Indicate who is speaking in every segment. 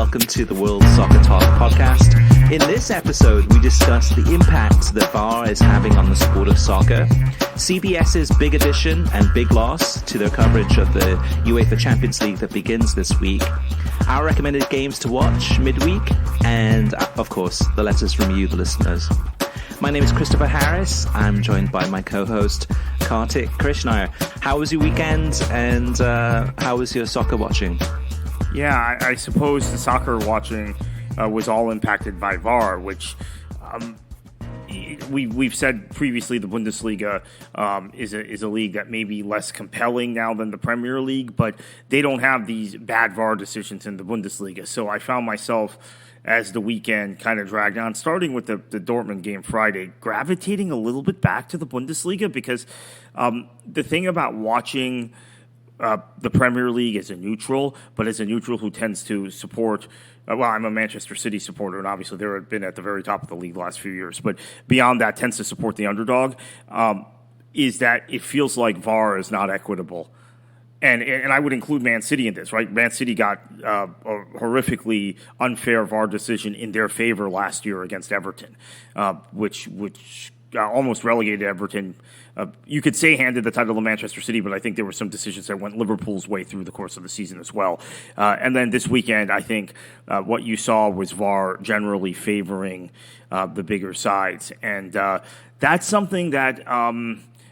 Speaker 1: welcome to the World Soccer Talk podcast. In this episode, we discuss the impact that VAR is having on the sport of soccer, CBS's big addition and big loss to their coverage of the UEFA Champions League that begins this week, our recommended games to watch midweek, and, of course, the letters from you, the listeners. My name is Christopher Harris. I'm joined by my co-host, Kartik Krishnaiyer. How was your weekend, and how was your soccer watching?
Speaker 2: Yeah, I suppose the soccer watching was all impacted by VAR, which we've said previously the Bundesliga is a league that may be less compelling now than the Premier League, but they don't have these bad VAR decisions in the Bundesliga. So I found myself, as the weekend kind of dragged on, starting with the Dortmund game Friday, gravitating a little bit back to the Bundesliga because the thing about watching the Premier League as a neutral, but as a neutral who tends to support, I'm a Manchester City supporter, and obviously they've been at the very top of the league the last few years, but beyond that tends to support the underdog, is that it feels like VAR is not equitable. And I would include Man City in this, right? Man City got a horrifically unfair VAR decision in their favor last year against Everton, which almost relegated Everton. You could say handed the title to Manchester City, but I think there were some decisions that went Liverpool's way through the course of the season as well. And then this weekend, I think what you saw was VAR generally favoring the bigger sides. And that's something that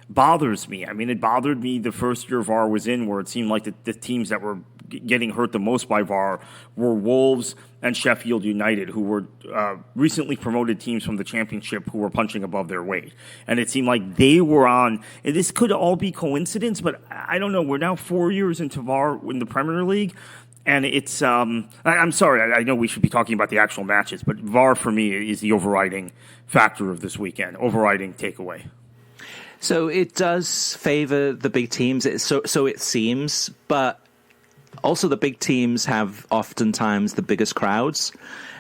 Speaker 2: bothers me. I mean, it bothered me the first year VAR was in, where it seemed like the teams that were getting hurt the most by VAR were Wolves and Sheffield United, who were recently promoted teams from the Championship who were punching above their weight. And it seemed like they were on, and this could all be coincidence, but I don't know. We're now 4 years into VAR in the Premier League, and it's, I'm sorry, I know we should be talking about the actual matches, but VAR for me is the overriding factor of this weekend, overriding takeaway.
Speaker 1: So it does favor the big teams, so it seems, but also the big teams have oftentimes the biggest crowds.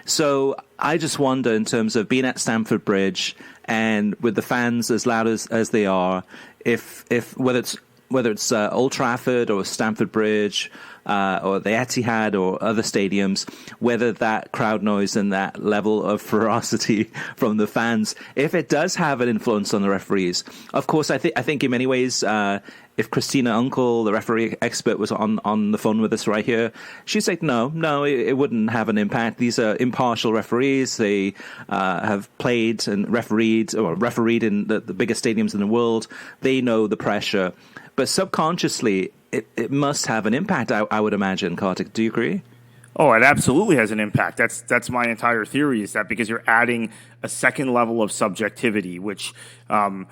Speaker 1: So I just wonder, in terms of being at Stamford Bridge and with the fans as loud as they are, if whether it's Old Trafford or Stamford Bridge or the Etihad or other stadiums, whether that crowd noise and that level of ferocity from the fans, if it does have an influence on the referees. Of course, I think in many ways, if Christina Unkel, the referee expert, was on the phone with us right here, she'd say, no, it wouldn't have an impact. These are impartial referees. They have played and refereed in the biggest stadiums in the world. They know the pressure. But subconsciously, it must have an impact, I would imagine. Kartik, do you agree?
Speaker 2: Oh, it absolutely has an impact. That's my entire theory, is that because you're adding a second level of subjectivity, which it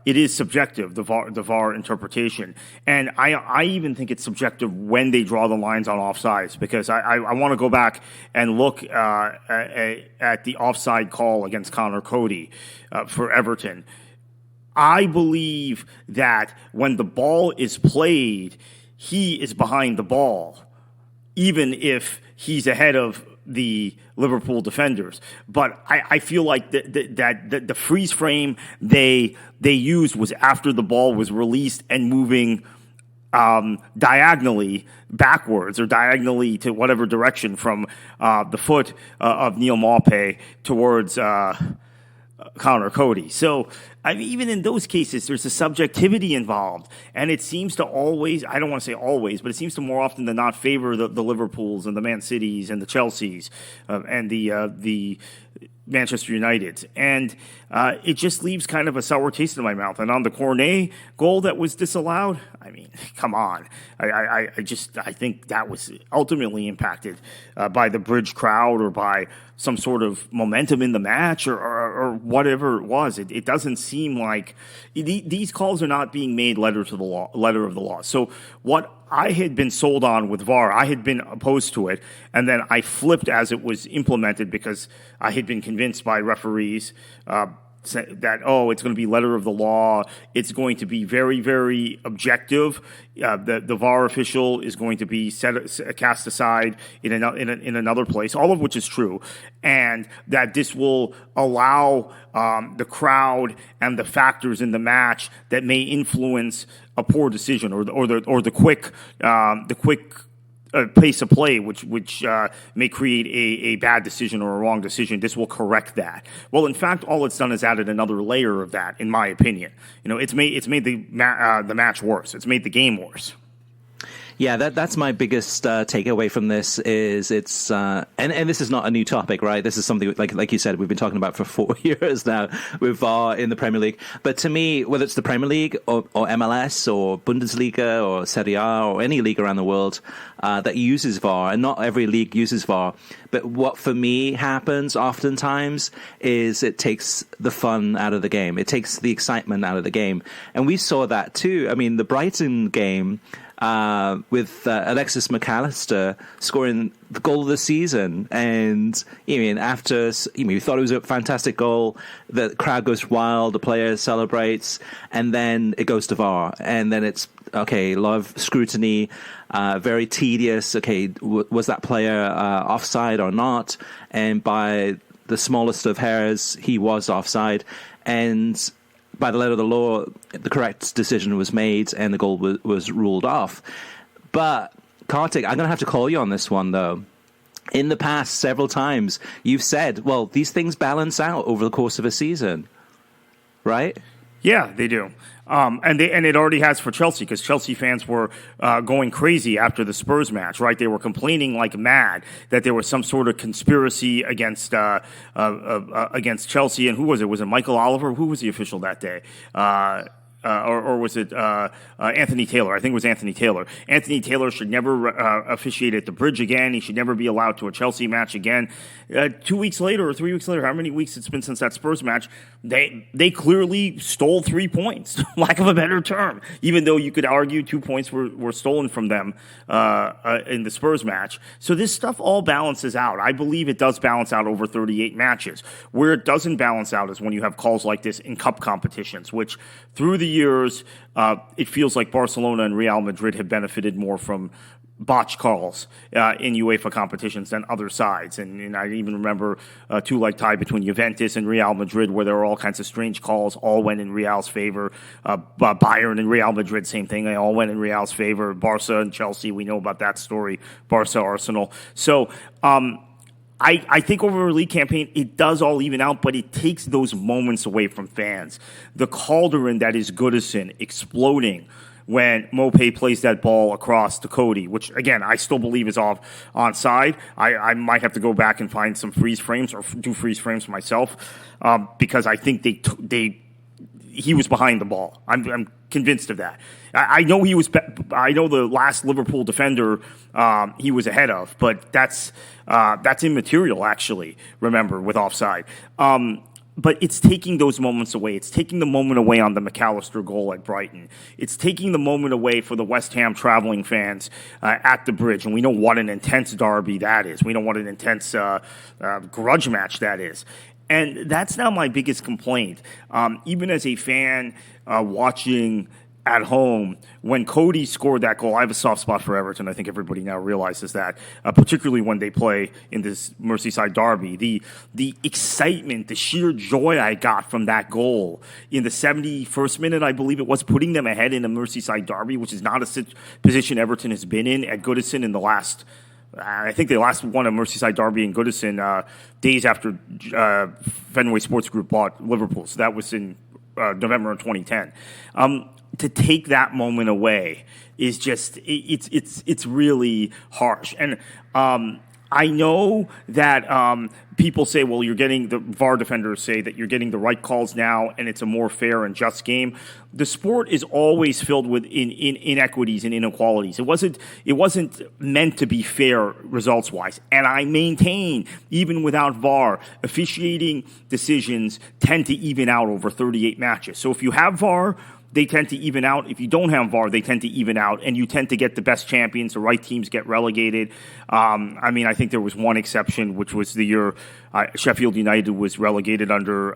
Speaker 2: is subjective, the VAR interpretation. And I even think it's subjective when they draw the lines on offsides, because I want to go back and look at the offside call against Connor Cody for Everton. I believe that when the ball is played, he is behind the ball, even if he's ahead of the Liverpool defenders. But I feel like that the freeze frame they used was after the ball was released and moving diagonally backwards or diagonally to whatever direction from the foot of Neil Maupay towards Connor Cody. So I mean, even in those cases, there's a subjectivity involved, and it seems to always, I don't want to say always, but it seems to more often than not favor the Liverpools and the Man Cities and the Chelseas and the Manchester United. And it just leaves kind of a sour taste in my mouth. And on the Cornet goal that was disallowed, I mean, come on. I think that was ultimately impacted by the Bridge crowd or by some sort of momentum in the match or whatever it was. It doesn't seem like these calls are not being made letter of the law. So what I had been sold on with VAR, I had been opposed to it, and then I flipped as it was implemented because I had been convinced by referees that, it's going to be letter of the law. It's going to be very, very objective. The VAR official is going to be cast aside in another place, all of which is true, and that this will allow the crowd and the factors in the match that may influence a poor decision or the quick pace of play, which may create a bad decision or a wrong decision. This will correct that. Well, in fact, all it's done is added another layer of that, in my opinion. It's made the match worse. It's made the game worse.
Speaker 1: Yeah, that's my biggest takeaway from this is it's and this is not a new topic, right? This is something like you said we've been talking about for 4 years now with VAR in the Premier League. But to me, whether it's the Premier League or MLS or Bundesliga or Serie A or any league around the world that uses VAR, and not every league uses VAR, but what for me happens oftentimes is it takes the fun out of the game. It takes the excitement out of the game, and we saw that too. I mean, the Brighton game. With Alexis McAllister scoring the goal of the season, and after you thought it was a fantastic goal, the crowd goes wild, the player celebrates, and then it goes to VAR, and then it's okay, a lot of scrutiny, very tedious. Okay, was that player offside or not? And by the smallest of hairs, he was offside, and by the letter of the law, the correct decision was made and the goal was ruled off. But, Kartik, I'm going to have to call you on this one, though. In the past, several times, you've said, well, these things balance out over the course of a season, right?
Speaker 2: Yeah, they do. And it already has for Chelsea, because Chelsea fans were going crazy after the Spurs match, right? They were complaining like mad that there was some sort of conspiracy against Chelsea. And who was it? Was it Michael Oliver? Who was the official that day? Or was it Anthony Taylor? I think it was Anthony Taylor. Anthony Taylor should never officiate at the Bridge again. He should never be allowed to a Chelsea match again. 2 weeks later or 3 weeks later, how many weeks it's been since that Spurs match, they clearly stole 3 points, lack of a better term, even though you could argue 2 points were stolen from them in the Spurs match. So this stuff all balances out. I believe it does balance out over 38 matches. Where it doesn't balance out is when you have calls like this in cup competitions, which through the years, it feels like Barcelona and Real Madrid have benefited more from botched calls in UEFA competitions than other sides. And I even remember a two-leg tie between Juventus and Real Madrid where there were all kinds of strange calls, all went in Real's favor. Bayern and Real Madrid, same thing. They all went in Real's favor. Barca and Chelsea, we know about that story. Barca, Arsenal. So, I think over a league campaign, it does all even out, but it takes those moments away from fans. The cauldron that is Goodison exploding when Mopé plays that ball across to Cody, which, again, I still believe is onside. I might have to go back and find some freeze frames or do freeze frames myself because I think he was behind the ball. I'm convinced of that. I know I know the last Liverpool defender he was ahead of, but that's immaterial, actually. Remember, with offside. But it's taking those moments away. It's taking the moment away on the McAllister goal at Brighton. It's taking the moment away for the West Ham traveling fans at the Bridge. And we know what an intense derby that is. We know what an intense grudge match that is. And that's now my biggest complaint. Even as a fan watching at home, when Cody scored that goal, I have a soft spot for Everton. I think everybody now realizes that, particularly when they play in this Merseyside derby. The excitement, the sheer joy I got from that goal in the 71st minute, I believe it was, putting them ahead in a Merseyside derby, which is not a position Everton has been in at Goodison in the last... I think they last won a Merseyside derby in Goodison days after Fenway Sports Group bought Liverpool. So that was in November of 2010. To take that moment away is just it's really harsh. And I know that people say, well, you're getting the VAR defenders say that you're getting the right calls now, and it's a more fair and just game. The sport is always filled with inequities and inequalities. It wasn't meant to be fair results wise. And I maintain, even without VAR, officiating decisions tend to even out over 38 matches. So if you have VAR, they tend to even out. If you don't have VAR, they tend to even out, and you tend to get the best champions. The right teams get relegated. I think there was one exception, which was the year Sheffield United was relegated under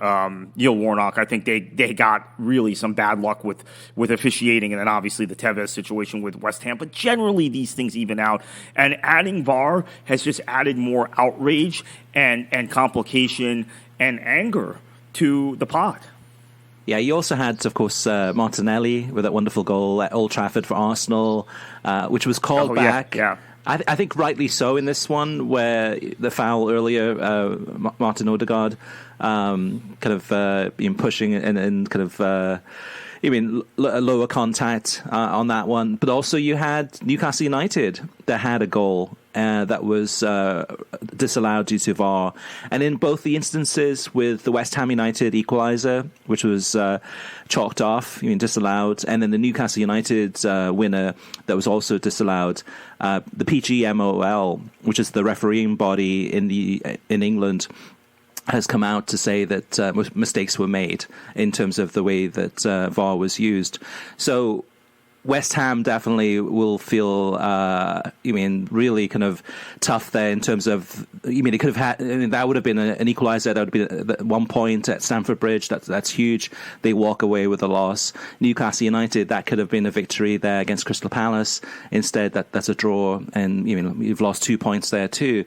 Speaker 2: Neil Warnock. I think they got really some bad luck with officiating, and then obviously the Tevez situation with West Ham. But generally, these things even out. And adding VAR has just added more outrage and complication and anger to the pot.
Speaker 1: Yeah, you also had, of course, Martinelli with that wonderful goal at Old Trafford for Arsenal, which was called back.
Speaker 2: Yeah.
Speaker 1: I think rightly so in this one, where the foul earlier, Martin Odegaard, kind of pushing and kind of. Lower contact on that one. But also you had Newcastle United that had a goal that was disallowed due to VAR. And in both the instances with the West Ham United equaliser, which was chalked off, disallowed, and then the Newcastle United winner that was also disallowed, the PGMOL, which is the refereeing body in England, has come out to say that mistakes were made in terms of the way that VAR was used. So West Ham definitely will feel, really kind of tough there in terms of, it could have had, that would have been an equaliser. That would have been at 1 point at Stamford Bridge. That's huge. They walk away with a loss. Newcastle United, that could have been a victory there against Crystal Palace. Instead, that's a draw, and you've lost 2 points there too.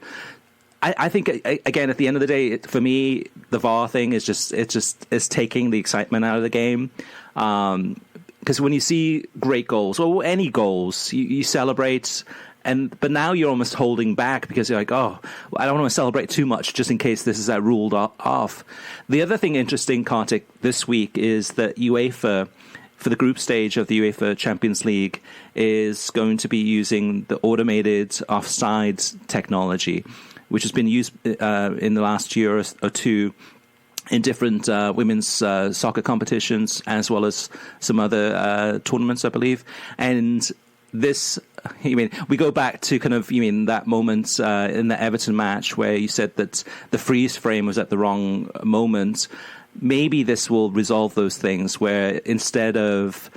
Speaker 1: I think, again, at the end of the day, for me, the VAR thing is it's taking the excitement out of the game. Because when you see great goals, or any goals, you celebrate, but now you're almost holding back because you're like, oh, I don't want to celebrate too much just in case this is ruled off. The other thing interesting, Kartik, this week is that UEFA, for the group stage of the UEFA Champions League, is going to be using the automated offside technology, which has been used in the last year or two in different women's soccer competitions, as well as some other tournaments, I believe. And this, we go back to kind of, that moment in the Everton match where you said that the freeze frame was at the wrong moment. Maybe this will resolve those things where instead of...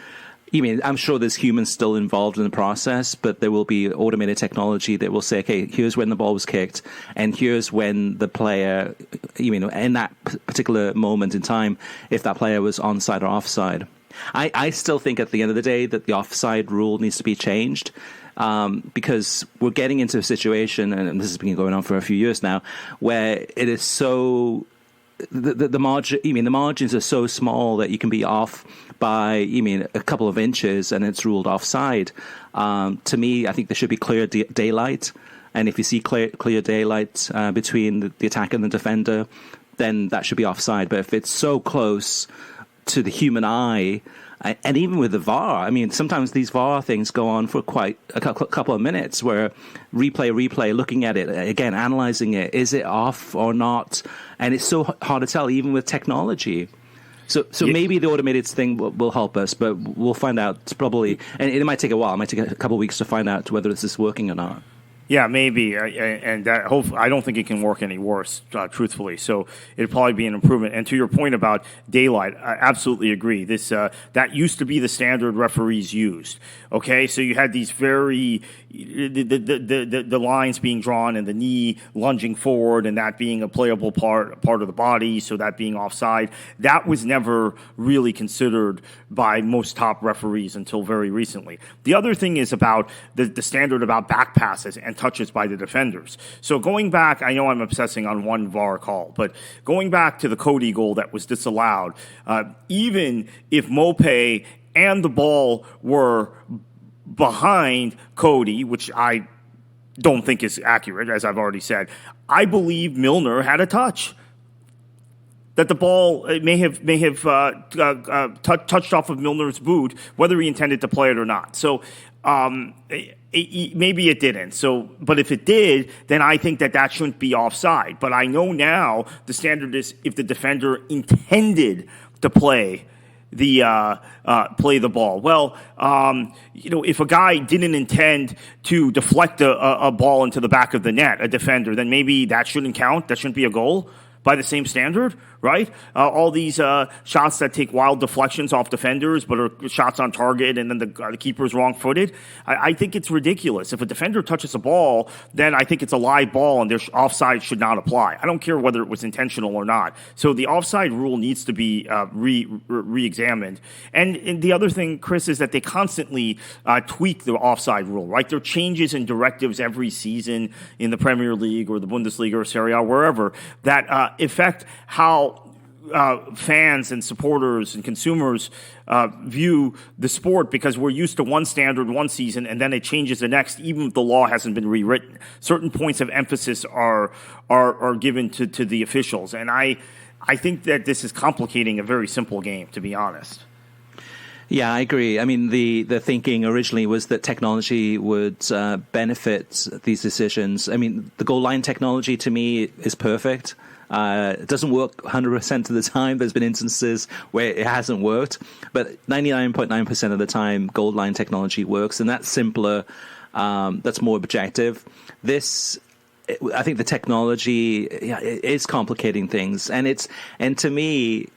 Speaker 1: I'm sure there's humans still involved in the process, but there will be automated technology that will say, okay, here's when the ball was kicked, and here's when the player, in that particular moment in time, if that player was onside or offside. I still think at the end of the day that the offside rule needs to be changed, because we're getting into a situation, and this has been going on for a few years now, where it is so... The margin, the margins are so small that you can be off by, a couple of inches and it's ruled offside. To me, I think there should be clear daylight. And if you see clear daylight between the attacker and the defender, then that should be offside. But if it's so close to the human eye, and even with the VAR, sometimes these VAR things go on for quite a couple of minutes where replay, looking at it, again, analyzing it, is it off or not? And it's so hard to tell, even with technology. So maybe the automated thing will help us, but we'll find out probably, and it might take a while. It might take a couple of weeks to find out whether this is working or not.
Speaker 2: Yeah, maybe, and that I don't think it can work any worse, truthfully. So it'd probably be an improvement. And to your point about daylight, I absolutely agree. This that used to be the standard referees used. Okay, so you had these very the lines being drawn and the knee lunging forward, and that being a playable part of the body, so that being offside. That was never really considered by most top referees until very recently. The other thing is about the standard about back passes and touches by the defenders. So going back, I know I'm obsessing on one VAR call, but going back to the Cody goal that was disallowed, even if Mopé and the ball were behind Cody, which I don't think is accurate, as I've already said, I believe Milner had a touch. That the ball may have touched off of Milner's boot, whether he intended to play it or not. So maybe it didn't. So, but if it did, then I think that shouldn't be offside. But I know now the standard is if the defender intended to play the ball. Well, if a guy didn't intend to deflect a ball into the back of the net, a defender, then maybe that shouldn't count. That shouldn't be a goal by the same standard, right? All these shots that take wild deflections off defenders but are shots on target and then the keeper's wrong-footed. I think it's ridiculous. If a defender touches a ball, then I think it's a live ball and their offside should not apply. I don't care whether it was intentional or not. So the offside rule needs to be re-examined. And the other thing, Chris, is that they constantly tweak the offside rule, right? There are changes and directives every season in the Premier League or the Bundesliga or Serie A, wherever, that affect how fans and supporters and consumers view the sport, because we're used to one standard one season and then it changes the next, even if the law hasn't been rewritten. Certain points of emphasis are given to the officials. And I think that this is complicating a very simple game, to be honest.
Speaker 1: Yeah, I agree. I mean, the thinking originally was that technology would benefit these decisions. I mean, the goal line technology to me is perfect. It doesn't work 100% of the time. There's been instances where it hasn't worked, but 99.9% of the time, goal line technology works, and that's simpler. That's more objective. I think the technology is complicating things, and to me,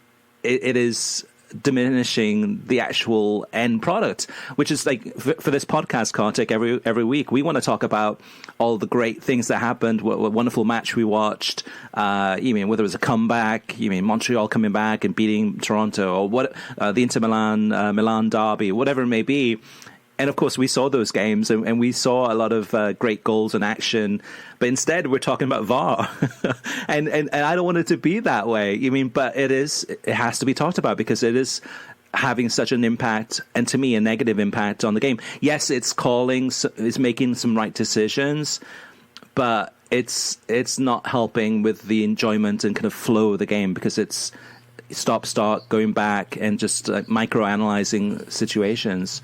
Speaker 1: it is diminishing the actual end product, which is like for this podcast, Kartik, every week we want to talk about all the great things that happened, what wonderful match we watched, you mean whether it was a comeback, you mean Montreal coming back and beating Toronto, or what the Inter Milan derby, whatever it may be. And of course, we saw those games, and we saw a lot of great goals and action. But instead, we're talking about VAR, and I don't want it to be that way. You mean, but it has to be talked about because it is having such an impact, and to me, a negative impact on the game. Yes, it's making some right decisions, but it's not helping with the enjoyment and kind of flow of the game, because it's stop, start, going back, and just micro-analyzing situations.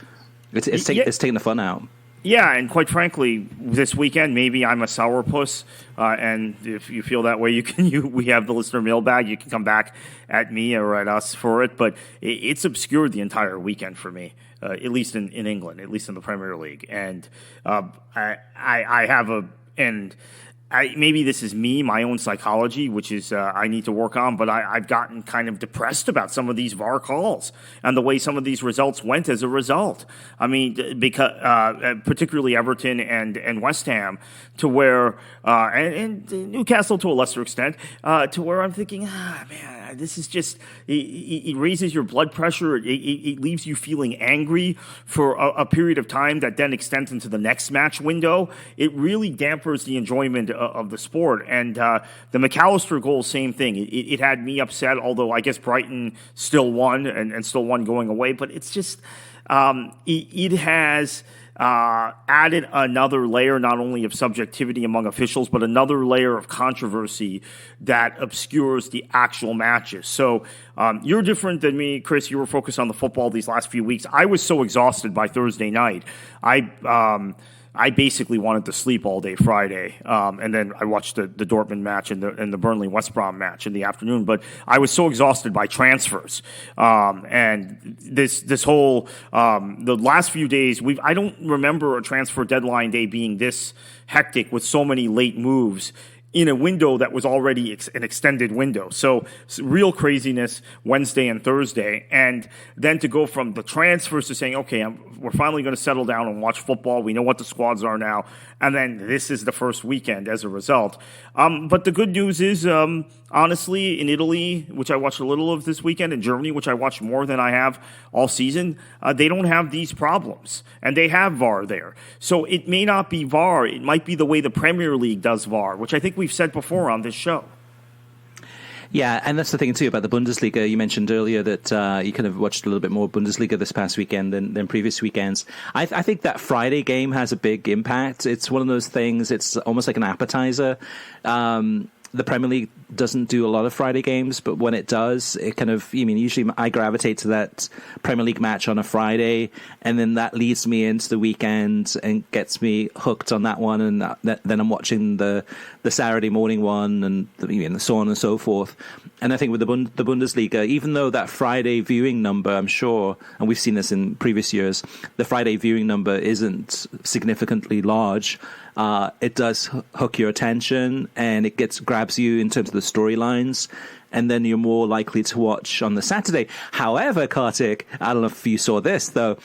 Speaker 1: It's taking the fun out.
Speaker 2: Yeah, and quite frankly, this weekend, maybe I'm a sourpuss, and if you feel that way, we have the listener mailbag. You can come back at me or at us for it, but it's obscured the entire weekend for me, at least in England, at least in the Premier League. And maybe this is my own psychology, which is I need to work on, but I've gotten kind of depressed about some of these VAR calls and the way some of these results went as a result. I mean, because particularly Everton and West Ham, to where and Newcastle to a lesser extent, to where I'm thinking, man, this is just it raises your blood pressure. It leaves you feeling angry for a period of time that then extends into the next match window. It really dampers the enjoyment of the sport. And the McAllister goal, same thing. It had me upset, although I guess Brighton still won and still won going away. But it's just it has added another layer, not only of subjectivity among officials, but another layer of controversy that obscures the actual matches. So you're different than me, Chris. You were focused on the football these last few weeks. I was so exhausted by Thursday night. I basically wanted to sleep all day Friday, and then I watched the Dortmund match and the Burnley West Brom match in the afternoon. But I was so exhausted by transfers, and this whole the last few days. I don't remember a transfer deadline day being this hectic with so many late moves in a window that was already an extended window. So real craziness Wednesday and Thursday. And then to go from the transfers to saying, okay, we're finally going to settle down and watch football. We know what the squads are now. And then this is the first weekend as a result. But the good news is, honestly, in Italy, which I watched a little of this weekend, in Germany, which I watched more than I have all season, they don't have these problems. And they have VAR there. So it may not be VAR. It might be the way the Premier League does VAR, which I think we've said before on this show.
Speaker 1: Yeah, and that's the thing, too, about the Bundesliga. You mentioned earlier that you kind of watched a little bit more Bundesliga this past weekend than previous weekends. I think that Friday game has a big impact. It's one of those things, it's almost like an appetizer. The Premier League doesn't do a lot of Friday games, but when it does, it kind of, usually I gravitate to that Premier League match on a Friday, and then that leads me into the weekend and gets me hooked on that one, and then I'm watching the Saturday morning one, and so on and so forth. And I think with the Bundesliga, even though that Friday viewing number, I'm sure, and we've seen this in previous years, the Friday viewing number isn't significantly large. It does hook your attention, and it grabs you in terms of the storylines, and then you're more likely to watch on the Saturday. However, Kartik, I don't know if you saw this, though.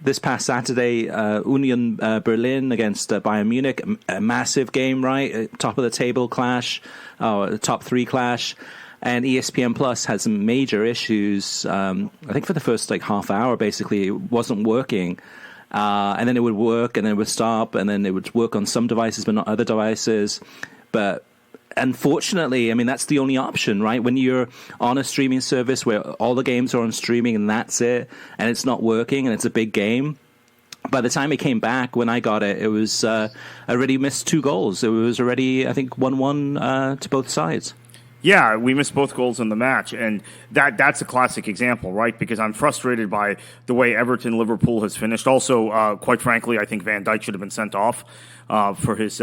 Speaker 1: This past Saturday, Union Berlin against Bayern Munich, a massive game, right? Top of the table clash, top three clash. And ESPN Plus had some major issues. I think for the first half hour, basically, it wasn't working. And then it would work, and then it would stop, and then it would work on some devices, but not other devices. But unfortunately, I mean, that's the only option, right? When you're on a streaming service where all the games are on streaming and that's it, and it's not working and it's a big game. By the time it came back, when I got it, it was already missed 2 goals. It was already, I think, 1-1 to both sides.
Speaker 2: Yeah, we missed both goals in the match, and that's a classic example, right? Because I'm frustrated by the way Everton-Liverpool has finished. Also, quite frankly, I think Van Dijk should have been sent off for his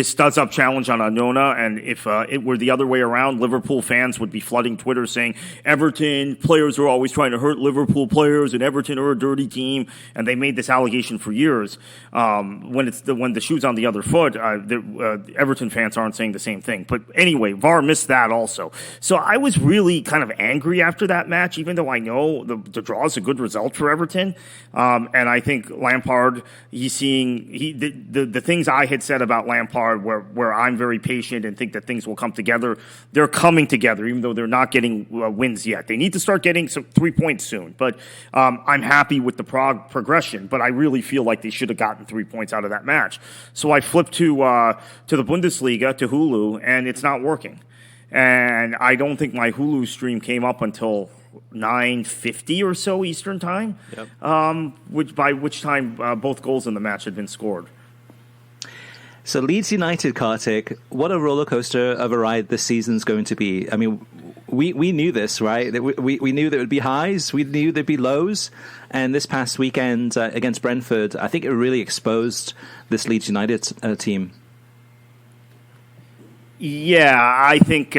Speaker 2: studs-up challenge on Anona, and if it were the other way around, Liverpool fans would be flooding Twitter saying, Everton players are always trying to hurt Liverpool players, and Everton are a dirty team, and they made this allegation for years. When the shoe's on the other foot, Everton fans aren't saying the same thing. But anyway, VAR missed that also. So I was really kind of angry after that match, even though I know the draw is a good result for Everton. And I think Lampard, the things I had said about Lampard where I'm very patient and think that things will come together, they're coming together, even though they're not getting wins yet. They need to start getting some 3 points soon. But I'm happy with the progression, but I really feel like they should have gotten 3 points out of that match. So I flipped to the Bundesliga, to Hulu, and it's not working. And I don't think my Hulu stream came up until 9:50 or so Eastern time, by which time both goals in the match had been scored.
Speaker 1: So Leeds United, Kartik, what a roller coaster of a ride this season's going to be. I mean, we knew this, right? We knew there would be highs, we knew there'd be lows, and this past weekend against Brentford, I think it really exposed this Leeds United team.
Speaker 2: Yeah, I think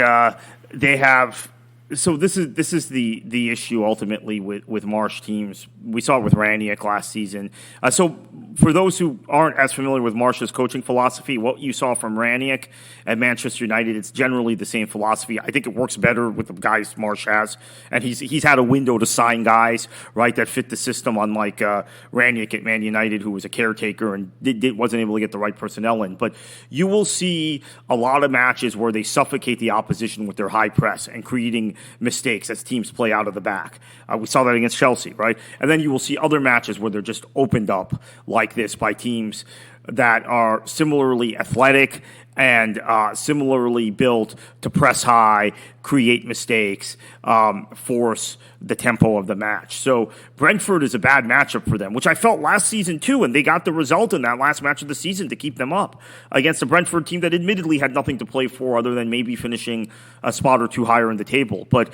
Speaker 2: they have. So this is the issue ultimately with Marsh teams. We saw it with Ranić last season. So for those who aren't as familiar with Marsh's coaching philosophy, what you saw from Ranić at Manchester United, it's generally the same philosophy. I think it works better with the guys Marsh has, and he's had a window to sign guys, right, that fit the system, unlike Ranić at Man United, who was a caretaker and wasn't able to get the right personnel in. But you will see a lot of matches where they suffocate the opposition with their high press and creating mistakes as teams play out of the back. We saw that against Chelsea, right? And then you will see other matches where they're just opened up like this by teams that are similarly athletic and similarly built to press high, create mistakes, force the tempo of the match. So Brentford is a bad matchup for them, which I felt last season too, and they got the result in that last match of the season to keep them up against a Brentford team that admittedly had nothing to play for other than maybe finishing a spot or two higher in the table. But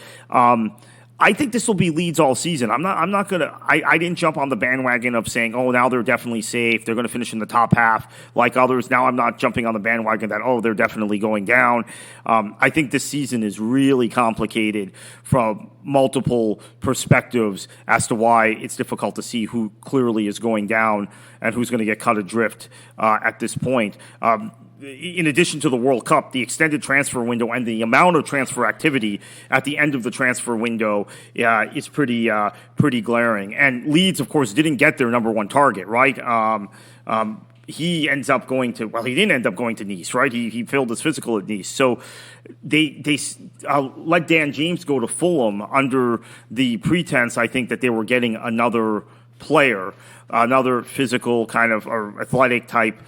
Speaker 2: I think this will be Leeds all season. I didn't jump on the bandwagon of saying, oh, now they're definitely safe, they're going to finish in the top half like others. Now I'm not jumping on the bandwagon that, oh, they're definitely going down. I think this season is really complicated from multiple perspectives as to why it's difficult to see who clearly is going down and who's going to get cut adrift at this point. In addition to the World Cup, the extended transfer window and the amount of transfer activity at the end of the transfer window is pretty glaring. And Leeds, of course, didn't get their number one target, right? He ends up going to, well, he didn't end up going to Nice, right? He failed his physical at Nice. So they let Dan James go to Fulham under the pretense, I think, that they were getting another player, another physical kind of or athletic type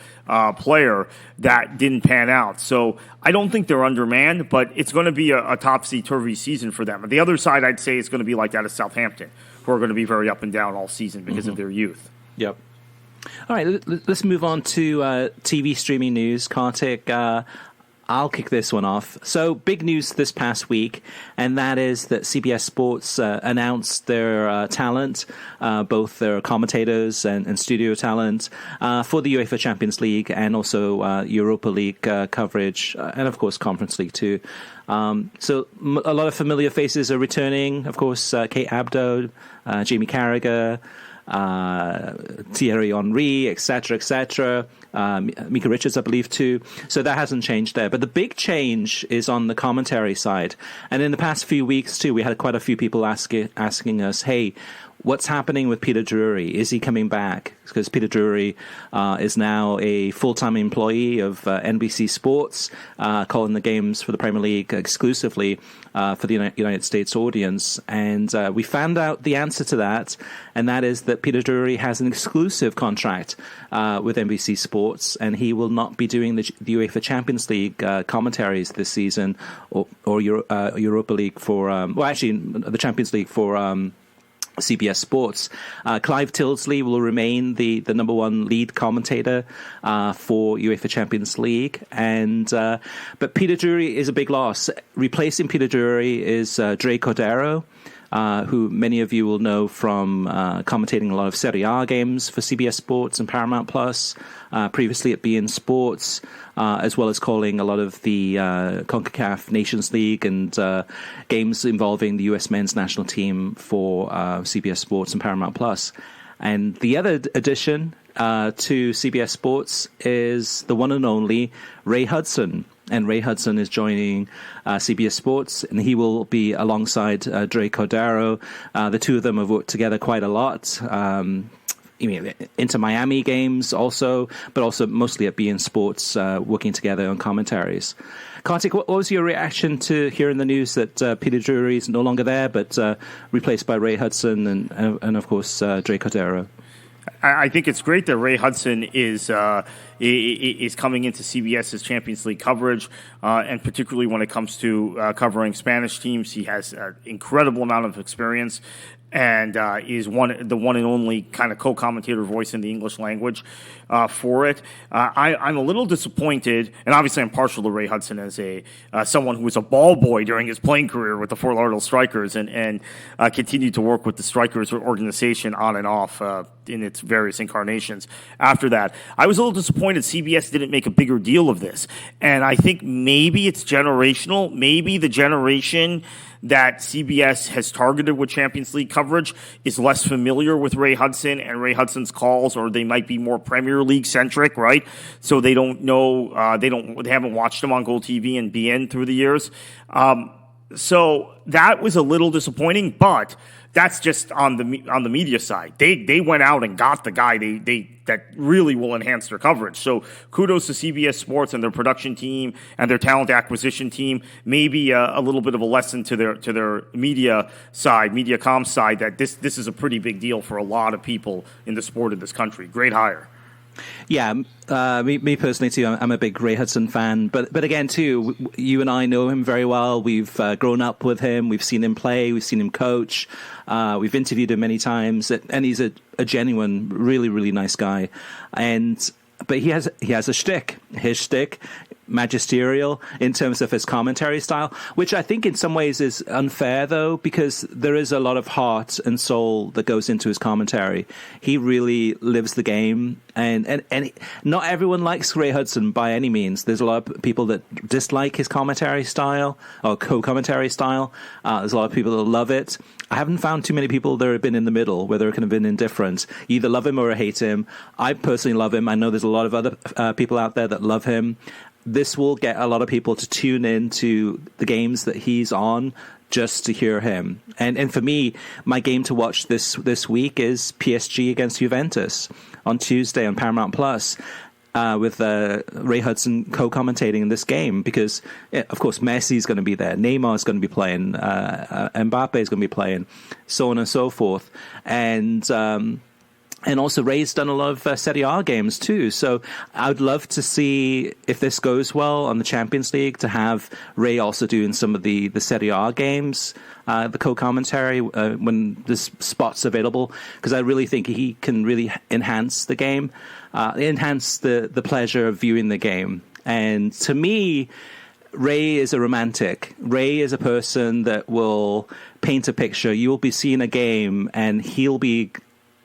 Speaker 2: player that didn't pan out. So I don't think they're undermanned, but it's going to be a topsy-turvy season for them. And the other side, I'd say, is going to be like that of Southampton, who are going to be very up and down all season because of their youth.
Speaker 1: Yep. All right, let's move on to TV streaming news. Kartik, I'll kick this one off. So, big news this past week, and that is that CBS Sports announced their talent, both their commentators and studio talent, for the UEFA Champions League and also Europa League coverage, and of course Conference League too. So, a lot of familiar faces are returning. Of course, Kate Abdo, Jamie Carragher, Thierry Henry, etc., Mika Richards, I believe, too. So that hasn't changed there. But the big change is on the commentary side. And in the past few weeks, too, we had quite a few people asking us, hey, what's happening with Peter Drury? Is he coming back? Because Peter Drury is now a full-time employee of NBC Sports, calling the games for the Premier League exclusively for the United States audience. And we found out the answer to that, and that is that Peter Drury has an exclusive contract with NBC Sports, and he will not be doing the UEFA Champions League commentaries this season, or Europa League for, the Champions League for CBS Sports. Clive Tildesley will remain the number one lead commentator for UEFA Champions League, but Peter Drury is a big loss. Replacing Peter Drury is Dre Cordero, who many of you will know from commentating a lot of Serie A games for CBS Sports and Paramount Plus, previously at beIN Sports, as well as calling a lot of the CONCACAF Nations League and games involving the U.S. men's national team for CBS Sports and Paramount Plus. And the other addition to CBS Sports is the one and only Ray Hudson. And Ray Hudson is joining CBS Sports, and he will be alongside Dre Cordero. The two of them have worked together quite a lot. Inter Miami games also, but also mostly at beIN Sports, working together on commentaries. Kartik, what was your reaction to hearing the news that Peter Drury is no longer there, but replaced by Ray Hudson and of course, Dre Cordero?
Speaker 2: I think it's great that Ray Hudson is coming into CBS's Champions League coverage, and particularly when it comes to covering Spanish teams. He has an incredible amount of experience and is the one and only kind of co-commentator voice in the English language for it. I'm a little disappointed, and obviously I'm partial to Ray Hudson as someone who was a ball boy during his playing career with the Fort Lauderdale Strikers and continued to work with the Strikers organization on and off in its various incarnations. After that, I was a little disappointed CBS didn't make a bigger deal of this, and I think maybe it's generational. Maybe the generation that CBS has targeted with Champions League coverage is less familiar with Ray Hudson and Ray Hudson's calls, or they might be more Premier League centric, right? So they don't know, they haven't watched him on Gold TV and beIN through the years. So that was a little disappointing, but that's just on the media side. They went out and got the guy that really will enhance their coverage. So kudos to CBS Sports and their production team and their talent acquisition team. Maybe a little bit of a lesson to their media side, MediaCom side, that this is a pretty big deal for a lot of people in the sport in this country. Great hire.
Speaker 1: Yeah, me personally too. I'm a big Ray Hudson fan, but again too, you and I know him very well. We've grown up with him. We've seen him play. We've seen him coach. We've interviewed him many times, and he's a genuine, really, really nice guy. But he has a shtick. His shtick, magisterial in terms of his commentary style, which I think in some ways is unfair, though, because there is a lot of heart and soul that goes into his commentary. He really lives the game, and not everyone likes Ray Hudson by any means. There's a lot of people that dislike his commentary style or co-commentary style. There's a lot of people that love it. I haven't found too many people that have been in the middle, where they're kind of been indifferent. You either love him or hate him. I personally love him. I know there's a lot of other people out there that love him. This will get a lot of people to tune in to the games that he's on just to hear him. And for me, my game to watch this week is PSG against Juventus on Tuesday on Paramount Plus, with Ray Hudson co-commentating in this game, because, of course, Messi's going to be there, Neymar's going to be playing, Mbappe's going to be playing, so on and so forth. And also Ray's done a lot of Serie A games too. So I would love to see, if this goes well on the Champions League, to have Ray also doing some of the Serie A games, the co-commentary, when there's spots available, because I really think he can really enhance the game, enhance the pleasure of viewing the game. And to me, Ray is a romantic. Ray is a person that will paint a picture. You will be seeing a game and he'll be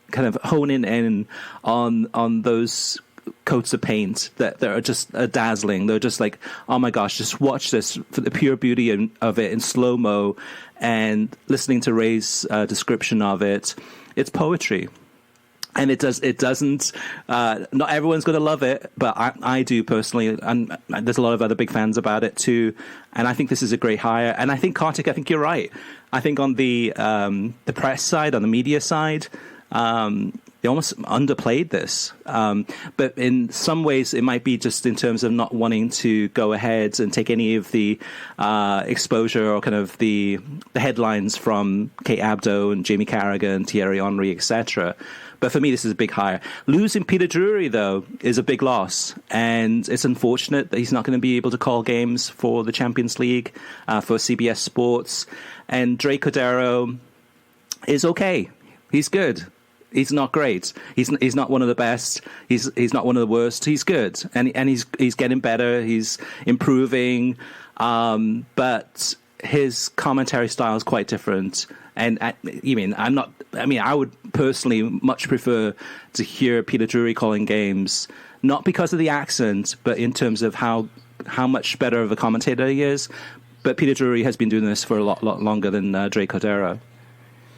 Speaker 1: kind of honing in on those coats of paint that are just dazzling. They're just like, oh my gosh, just watch this for the pure beauty of it in slow-mo, and listening to Ray's description of it. It's poetry. And it doesn't, not everyone's going to love it, but I do personally, and there's a lot of other big fans about it too. And I think this is a great hire. And I think, Kartik, I think you're right. I think on the press side, on the media side, they almost underplayed this. But in some ways, it might be just in terms of not wanting to go ahead and take any of the exposure or kind of the headlines from Kate Abdo and Jamie Carragher and Thierry Henry, etc. But for me, this is a big hire. Losing Peter Drury, though, is a big loss. And it's unfortunate that he's not going to be able to call games for the Champions League, for CBS Sports. And Drake Cordero is okay. He's good. He's not great. He's not one of the best. He's not one of the worst. He's good, and he's getting better. He's improving, but his commentary style is quite different. And I would personally much prefer to hear Peter Drury calling games, not because of the accent, but in terms of how much better of a commentator he is. But Peter Drury has been doing this for a lot longer than Drake Cordero.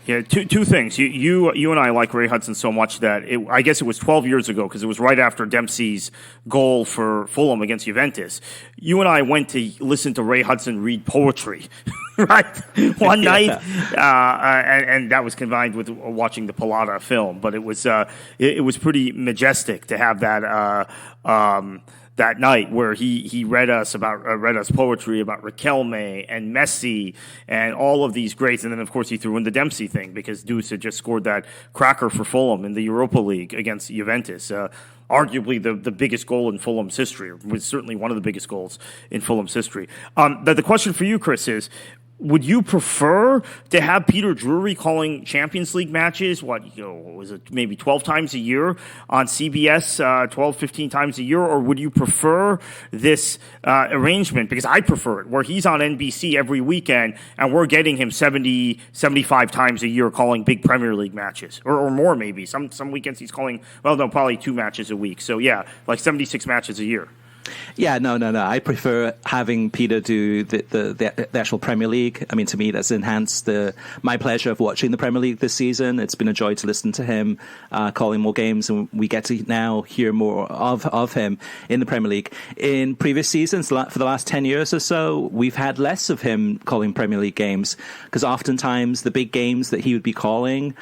Speaker 2: Yeah, two things. You and I like Ray Hudson so much that I guess it was 12 years ago, because it was right after Dempsey's goal for Fulham against Juventus. You and I went to listen to Ray Hudson read poetry, right? One night, and that was combined with watching the Pilata film. But it was pretty majestic to have that night where he read us poetry about Riquelme and Messi and all of these greats. And then, of course, he threw in the Dempsey thing because Deuce had just scored that cracker for Fulham in the Europa League against Juventus. Arguably the biggest goal in Fulham's history, or was certainly one of the biggest goals in Fulham's history. The question for you, Chris, is, would you prefer to have Peter Drury calling Champions League matches, was it maybe 12 times a year on CBS, 12, 15 times a year, or would you prefer this arrangement? Because I prefer it, where he's on NBC every weekend and we're getting him 70, 75 times a year calling big Premier League matches, or more maybe. Some weekends he's calling, probably 2 matches a week. So yeah, like 76 matches a year.
Speaker 1: Yeah, no. I prefer having Peter do the actual Premier League. I mean, to me, that's enhanced my pleasure of watching the Premier League this season. It's been a joy to listen to him calling more games, and we get to now hear more of him in the Premier League. In previous seasons, for the last 10 years or so, we've had less of him calling Premier League games, because oftentimes the big games that he would be calling,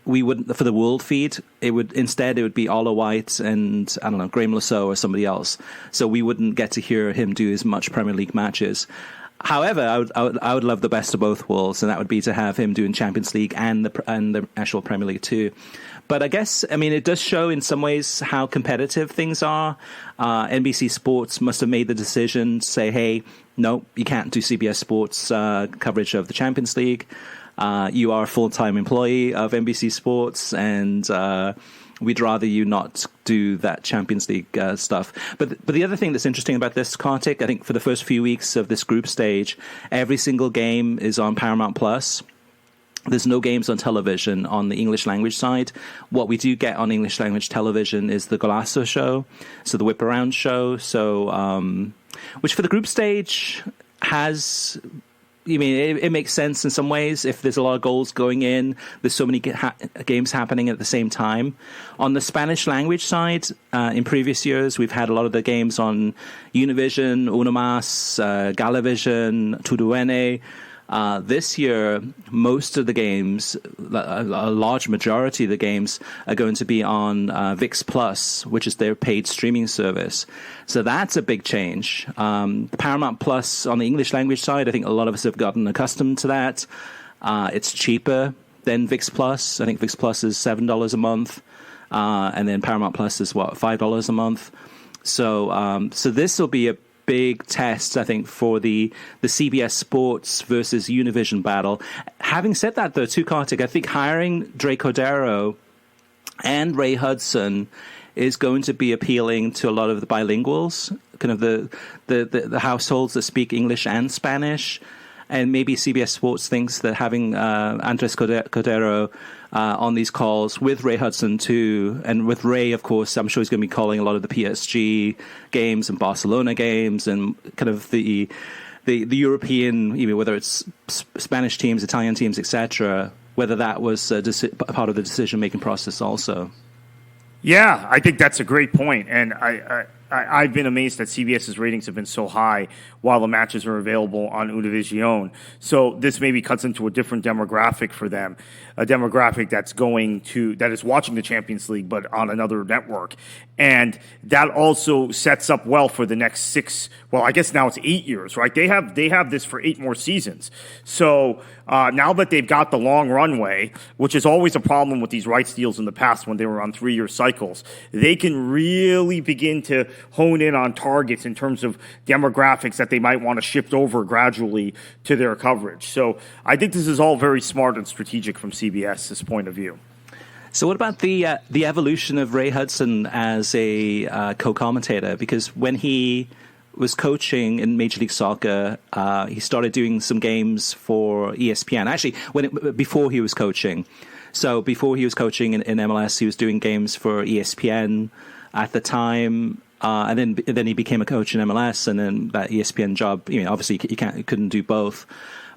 Speaker 1: we wouldn't, for the world feed, it would be Ola White and, I don't know, Graham Lasso or somebody else. So we wouldn't get to hear him do as much Premier League matches. However, I would love the best of both worlds, and that would be to have him doing Champions League and the actual Premier League too. But I guess, it does show in some ways how competitive things are. NBC Sports must have made the decision to say, hey, no, you can't do CBS Sports coverage of the Champions League. You are a full-time employee of NBC Sports, and we'd rather you not do that Champions League stuff. But the other thing that's interesting about this, Kartik, I think for the first few weeks of this group stage, every single game is on Paramount Plus. There's no games on television on the English language side. What we do get on English language television is the Golasso show, so the Whip Around show. So, which for the group stage has... it makes sense in some ways if there's a lot of goals going in. There's so many games happening at the same time. On the Spanish language side, in previous years, we've had a lot of the games on Univision, Uno Mas, Galavision, Tuduen. This year, most of the games, a large majority of the games, are going to be on ViX Plus, which is their paid streaming service. So that's a big change. Paramount Plus on the English language side, I think a lot of us have gotten accustomed to that. It's cheaper than ViX Plus. I think ViX Plus is $7 a month, and then Paramount Plus is $5 a month. So this will be a big test, I think, for the CBS Sports versus Univision battle. Having said that, though, too, Kartik, I think hiring Drake Cordero and Ray Hudson is going to be appealing to a lot of the bilinguals, kind of the households that speak English and Spanish. And maybe CBS Sports thinks that having Andres Cordero on these calls with Ray Hudson too, and with Ray, of course, I'm sure he's going to be calling a lot of the PSG games and Barcelona games and kind of the European, whether it's Spanish teams, Italian teams, etc., whether that was part of the decision-making process also.
Speaker 2: Yeah, I think that's a great point. And I've been amazed that CBS's ratings have been so high while the matches are available on Univision. So this maybe cuts into a different demographic for them, a demographic that is watching the Champions League but on another network. And that also sets up well for the next 6, well, I guess now it's 8 years, right? They have this for 8 more seasons. So now that they've got the long runway, which is always a problem with these rights deals in the past when they were on 3-year cycles, they can really begin to hone in on targets in terms of demographics that they might want to shift over gradually to their coverage. So I think this is all very smart and strategic from CBS's point of view.
Speaker 1: So what about the evolution of Ray Hudson as a co-commentator? Because when he was coaching in Major League Soccer, he started doing some games for ESPN. Actually, before he was coaching. So before he was coaching in MLS, he was doing games for ESPN at the time. And then he became a coach in MLS, and then that ESPN job, obviously you couldn't do both.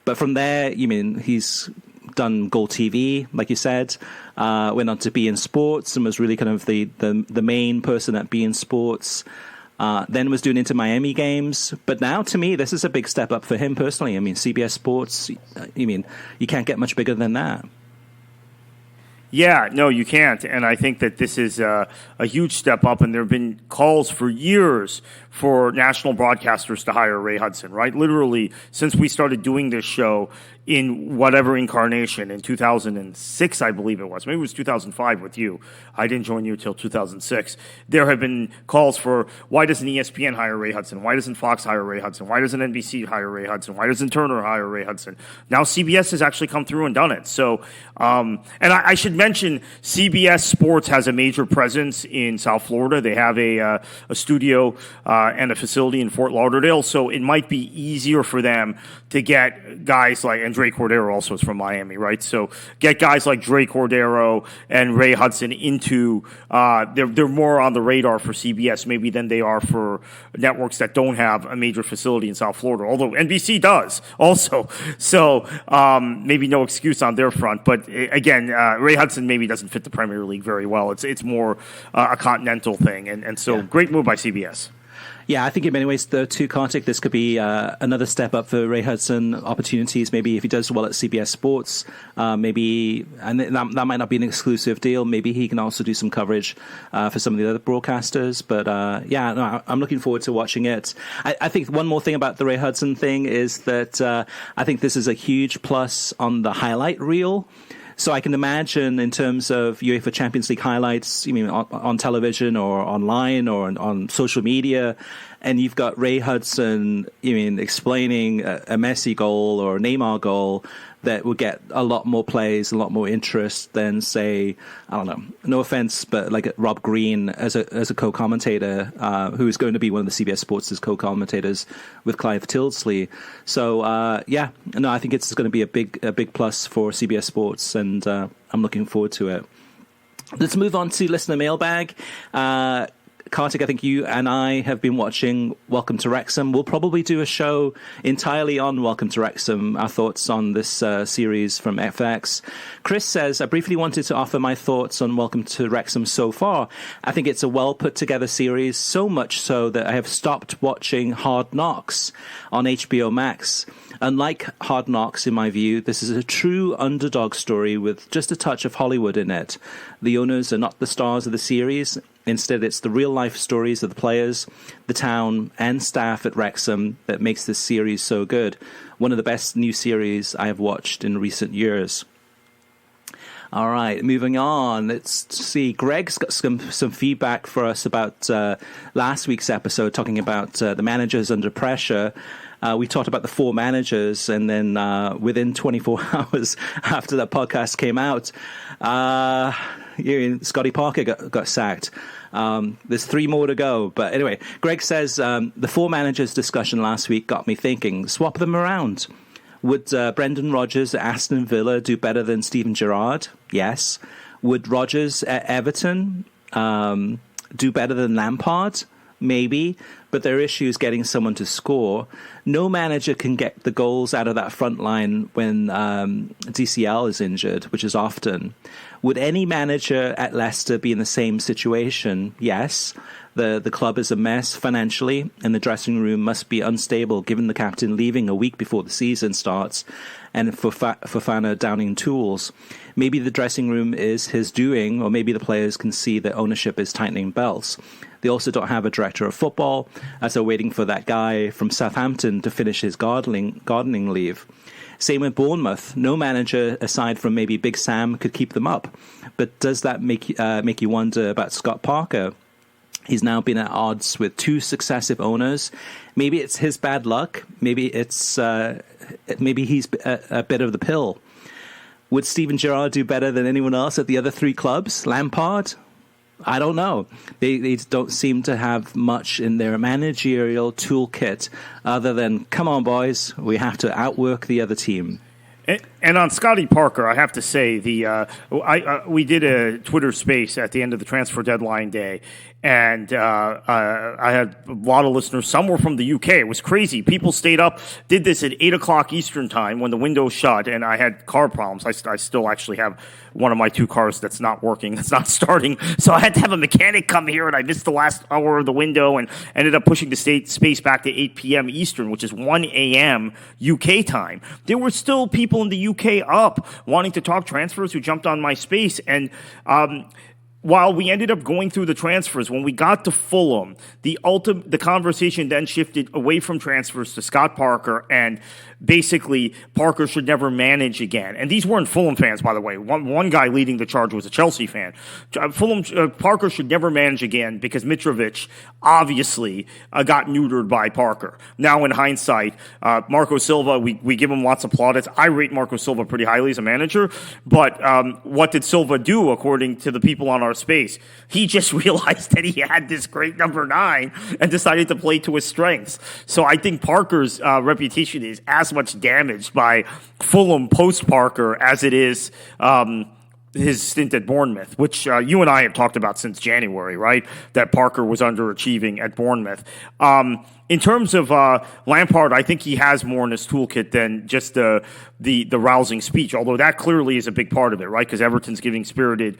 Speaker 1: But from there, he's done Goal TV, like you said, went on to beIN Sports and was really kind of the main person at beIN Sports. Then was doing Inter Miami games. But now, to me, this is a big step up for him personally. CBS Sports, you can't get much bigger than that.
Speaker 2: Yeah, no, you can't. And I think that this is a huge step up. And there have been calls for years for national broadcasters to hire Ray Hudson, right? Literally, since we started doing this show in whatever incarnation, in 2006, I believe it was. Maybe it was 2005 with you. I didn't join you until 2006. There have been calls for, why doesn't ESPN hire Ray Hudson? Why doesn't Fox hire Ray Hudson? Why doesn't NBC hire Ray Hudson? Why doesn't Turner hire Ray Hudson? Now CBS has actually come through and done it. So, and I should mention, CBS Sports has a major presence in South Florida. They have a studio and a facility in Fort Lauderdale, so it might be easier for them to get guys like, and Dre Cordero also is from Miami, right? So get guys like Dre Cordero and Ray Hudson into, they're more on the radar for CBS maybe than they are for networks that don't have a major facility in South Florida, although NBC does also. So maybe no excuse on their front. But again, Ray Hudson maybe doesn't fit the Premier League very well. It's more a continental thing. And so great move by CBS.
Speaker 1: Yeah, I think in many ways, though, too, Kartik, this could be another step up for Ray Hudson. Opportunities, maybe if he does well at CBS Sports, maybe, and that might not be an exclusive deal. Maybe he can also do some coverage for some of the other broadcasters. But I'm looking forward to watching it. I think one more thing about the Ray Hudson thing is that I think this is a huge plus on the highlight reel. So I can imagine in terms of UEFA Champions League highlights, on television or online or on social media, and you've got Ray Hudson, explaining a Messi goal or a Neymar goal that would get a lot more plays, a lot more interest than, say, I don't know, no offense, but like Rob Green as a co-commentator, who is going to be one of the CBS Sports' co-commentators with Clive Tildesley. So, I think it's going to be a big plus for CBS Sports, and I'm looking forward to it. Let's move on to listener mailbag. Kartik, I think you and I have been watching Welcome to Wrexham. We'll probably do a show entirely on Welcome to Wrexham, our thoughts on this series from FX. Chris says, I briefly wanted to offer my thoughts on Welcome to Wrexham so far. I think it's a well put together series, so much so that I have stopped watching Hard Knocks on HBO Max. Unlike Hard Knocks, in my view, this is a true underdog story with just a touch of Hollywood in it. The owners are not the stars of the series. Instead, it's the real-life stories of the players, the town, and staff at Wrexham that makes this series so good. One of the best new series I have watched in recent years. All right, moving on. Let's see. Greg's got some feedback for us about last week's episode, talking about the managers under pressure. We talked about the 4 managers, and then within 24 hours after that podcast came out, Scotty Parker got sacked. There's 3 more to go. But anyway, Greg says, the 4 managers discussion last week got me thinking, swap them around. Would Brendan Rodgers at Aston Villa do better than Steven Gerrard? Yes. Would Rodgers at Everton do better than Lampard? maybe, but their issue is getting someone to score. No manager can get the goals out of that front line when DCL is injured, which is often. Would any manager at Leicester be in the same situation? Yes. The club is a mess financially, and the dressing room must be unstable given the captain leaving a week before the season starts and Fofana downing tools. Maybe the dressing room is his doing, or maybe the players can see that ownership is tightening belts. They also don't have a director of football, as they're waiting for that guy from Southampton to finish his gardening leave. Same with Bournemouth. No manager, aside from maybe Big Sam, could keep them up. But does that make you wonder about Scott Parker? He's now been at odds with 2 successive owners. Maybe it's his bad luck. Maybe he's a bit of the pill. Would Steven Gerrard do better than anyone else at the other 3 clubs? Lampard? I don't know. They don't seem to have much in their managerial toolkit other than, come on, boys, we have to outwork the other team.
Speaker 2: And on Scotty Parker, I have to say, we did a Twitter space at the end of the transfer deadline day, and I had a lot of listeners. Some were from the UK. It was crazy. People stayed up, did this at 8 o'clock Eastern time when the window shut, and I had car problems. I still actually have one of my 2 cars that's not working, that's not starting. So I had to have a mechanic come here, and I missed the last hour of the window and ended up pushing the space back to 8 p.m. Eastern, which is 1 a.m. UK time. There were still people in the UK up wanting to talk transfers who jumped on my space. And while we ended up going through the transfers, when we got to Fulham, the conversation then shifted away from transfers to Scott Parker, and basically Parker should never manage again. And these weren't Fulham fans, by the way. One guy leading the charge was a Chelsea fan. Parker should never manage again because Mitrovic obviously got neutered by Parker. Now in hindsight, Marco Silva, we give him lots of plaudits. I rate Marco Silva pretty highly as a manager, but what did Silva do according to the people on our space? He just realized that he had this great number 9 and decided to play to his strengths. So I think Parker's reputation is as much damaged by Fulham post-Parker as it is his stint at Bournemouth, which you and I have talked about since January, right? That Parker was underachieving at Bournemouth. In terms of Lampard, I think he has more in his toolkit than just the rousing speech, although that clearly is a big part of it, right? Because Everton's giving spirited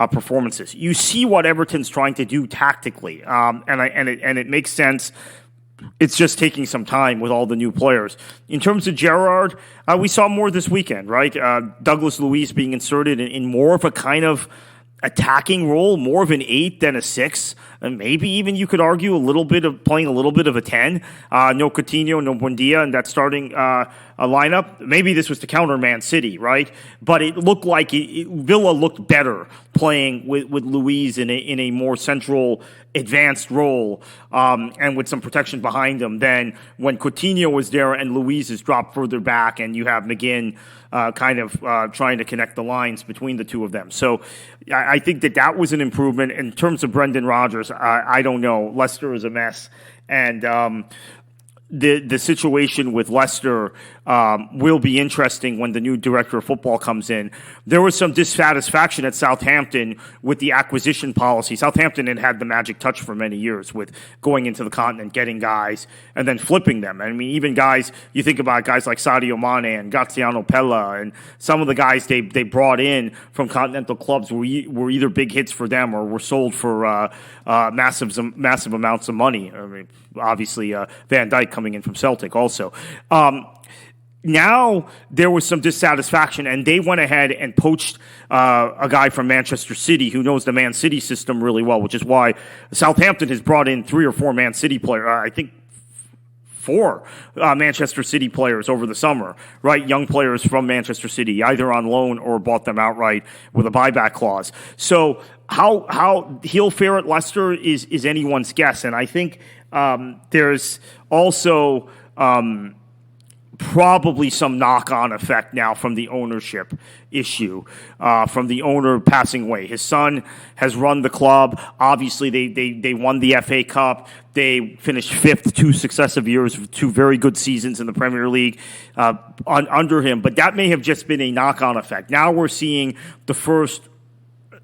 Speaker 2: performances. You see what Everton's trying to do tactically, and it makes sense. It's just taking some time with all the new players. In terms of Gerrard, we saw more this weekend, right? Douglas Luiz being inserted in more of a kind of attacking role, more of an 8 than a 6, and maybe even you could argue playing a little bit of a 10. No Coutinho, no Buendia in that starting lineup. Maybe this was to counter Man City, right? But it looked like Villa looked better playing with Luiz in a more central, advanced role, and with some protection behind him than when Coutinho was there and Luiz is dropped further back, and you have McGinn trying to connect the lines between the two of them. So I think that was an improvement. In terms of Brendan Rodgers, I don't know. Leicester is a mess. And the situation with Leicester will be interesting when the new director of football comes in. There was some dissatisfaction at Southampton with the acquisition policy. Southampton had the magic touch for many years with going into the continent, getting guys, and then flipping them. I mean, even guys, you think about guys like Sadio Mane and Graziano Pella, and some of the guys they brought in from continental clubs were either big hits for them or were sold for massive amounts of money. I mean, obviously, Van Dijk coming in from Celtic also. Now there was some dissatisfaction, and they went ahead and poached a guy from Manchester City who knows the Man City system really well, which is why Southampton has brought in 3 or 4 Man City players. I think 4 Manchester City players over the summer, right? Young players from Manchester City, either on loan or bought them outright with a buyback clause. So how he'll fare at Leicester is anyone's guess, and I think there's also probably some knock-on effect now from the ownership issue, from the owner passing away. His son has run the club. Obviously, they won the FA Cup. They finished 5th 2 successive years, 2 very good seasons in the Premier League under him. But that may have just been a knock-on effect. Now we're seeing the first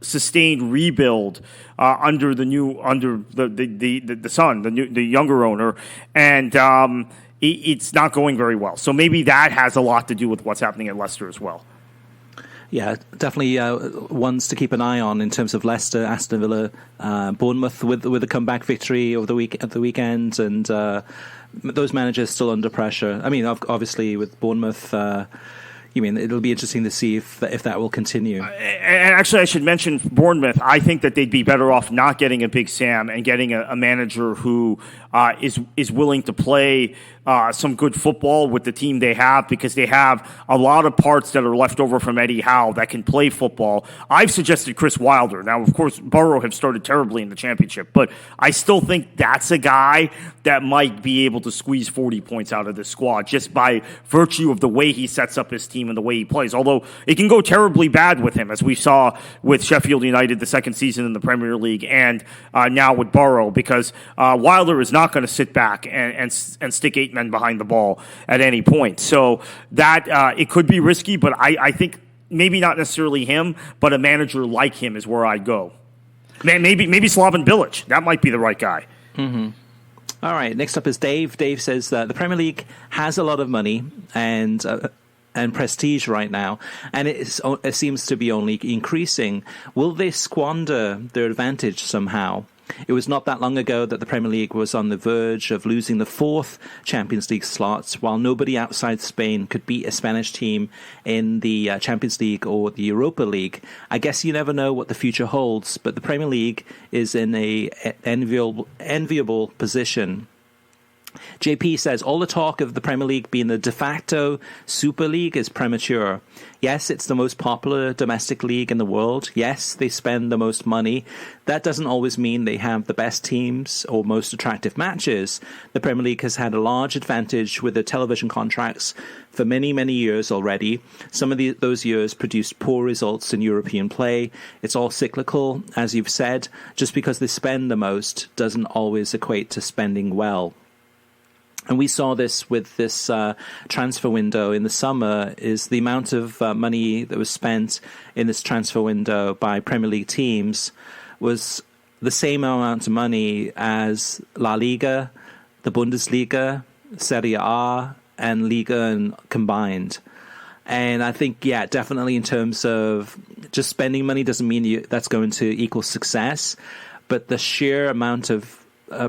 Speaker 2: sustained rebuild under the son, the younger owner, and it's not going very well. So maybe that has a lot to do with what's happening at Leicester as well.
Speaker 1: Yeah, definitely ones to keep an eye on in terms of Leicester, Aston Villa, Bournemouth with a comeback victory over the weekend, and those managers still under pressure. I mean, obviously with Bournemouth, it'll be interesting to see if that will continue.
Speaker 2: And actually, I should mention Bournemouth. I think that they'd be better off not getting a Big Sam and getting a manager who is willing to play some good football with the team they have, because they have a lot of parts that are left over from Eddie Howe that can play football. I've suggested Chris Wilder. Now, of course, Borough have started terribly in the championship, but I still think that's a guy that might be able to squeeze 40 points out of the squad just by virtue of the way he sets up his team and the way he plays. Although it can go terribly bad with him, as we saw with Sheffield United the second season in the Premier League, and now with Borough, because Wilder is not going to sit back and stick 8 men behind the ball at any point. So that it could be risky, but I think maybe not necessarily him, but a manager like him is where I'd go. Maybe Slaven Bilic. That might be the right guy.
Speaker 1: Mm-hmm. All right, next up is Dave. Dave says that the Premier League has a lot of money and prestige right now, and it seems to be only increasing. Will they squander their advantage somehow? It was not that long ago that the Premier League was on the verge of losing the 4th Champions League slots, while nobody outside Spain could beat a Spanish team in the Champions League or the Europa League. I guess you never know what the future holds, but the Premier League is in an enviable position. JP says, all the talk of the Premier League being the de facto Super League is premature. Yes, it's the most popular domestic league in the world. Yes, they spend the most money. That doesn't always mean they have the best teams or most attractive matches. The Premier League has had a large advantage with their television contracts for many, many years already. Some of those years produced poor results in European play. It's all cyclical, as you've said. Just because they spend the most doesn't always equate to spending well. And we saw this with this transfer window in the summer, is the amount of money that was spent in this transfer window by Premier League teams was the same amount of money as La Liga, the Bundesliga, Serie A, and Liga combined. And I think, yeah, definitely in terms of just spending money doesn't mean that's going to equal success, but the sheer amount of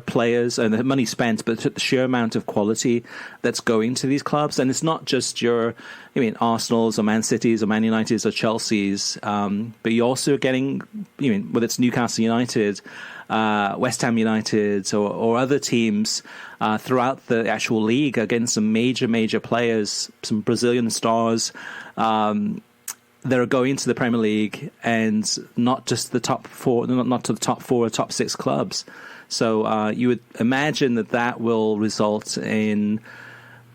Speaker 1: players and the money spent, but the sheer amount of quality that's going to these clubs. And it's not just Arsenal's or Man City's or Man United's or Chelsea's, but you're also getting, whether it's Newcastle United, West Ham United or other teams throughout the actual league are getting some major players, some Brazilian stars that are going to the Premier League, and not just the top 4, not to the top 4 or top 6 clubs. So you would imagine that will result in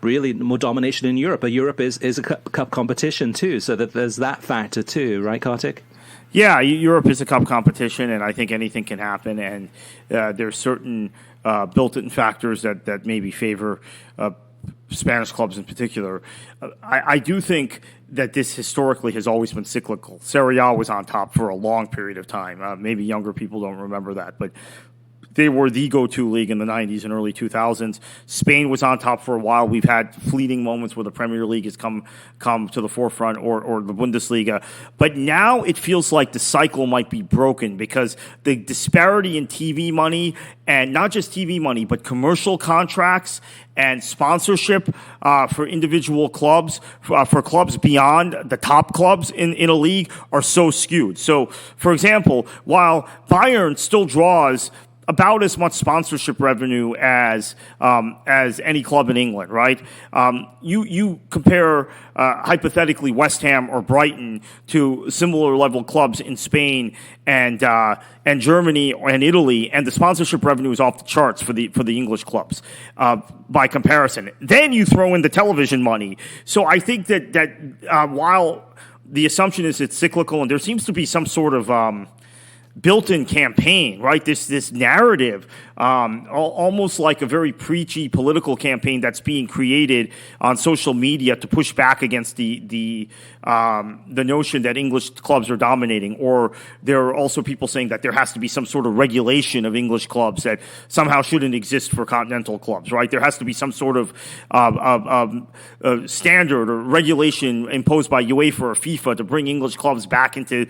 Speaker 1: really more domination in Europe. But Europe is a cup competition too, so that there's that factor too, right, Kartik?
Speaker 2: Yeah, Europe is a cup competition, and I think anything can happen. And there's certain built-in factors that maybe favor Spanish clubs in particular. I do think that this historically has always been cyclical. Serie A was on top for a long period of time. Maybe younger people don't remember that, but they were the go-to league in the 90s and early 2000s. Spain was on top for a while. We've had fleeting moments where the Premier League has come to the forefront, or the Bundesliga. But now it feels like the cycle might be broken, because the disparity in TV money, and not just TV money, but commercial contracts and sponsorship for individual clubs, for clubs beyond the top clubs in a league, are so skewed. So, for example, while Bayern still draws about as much sponsorship revenue as any club in England, right? You compare hypothetically West Ham or Brighton to similar level clubs in Spain and Germany and Italy, and the sponsorship revenue is off the charts for the English clubs by comparison. Then you throw in the television money. So I think that while the assumption is it's cyclical, and there seems to be some sort of built-in campaign, right? This narrative, almost like a very preachy political campaign that's being created on social media to push back against the notion that English clubs are dominating. Or there are also people saying that there has to be some sort of regulation of English clubs that somehow shouldn't exist for continental clubs, right? There has to be some sort of standard or regulation imposed by UEFA or FIFA to bring English clubs back to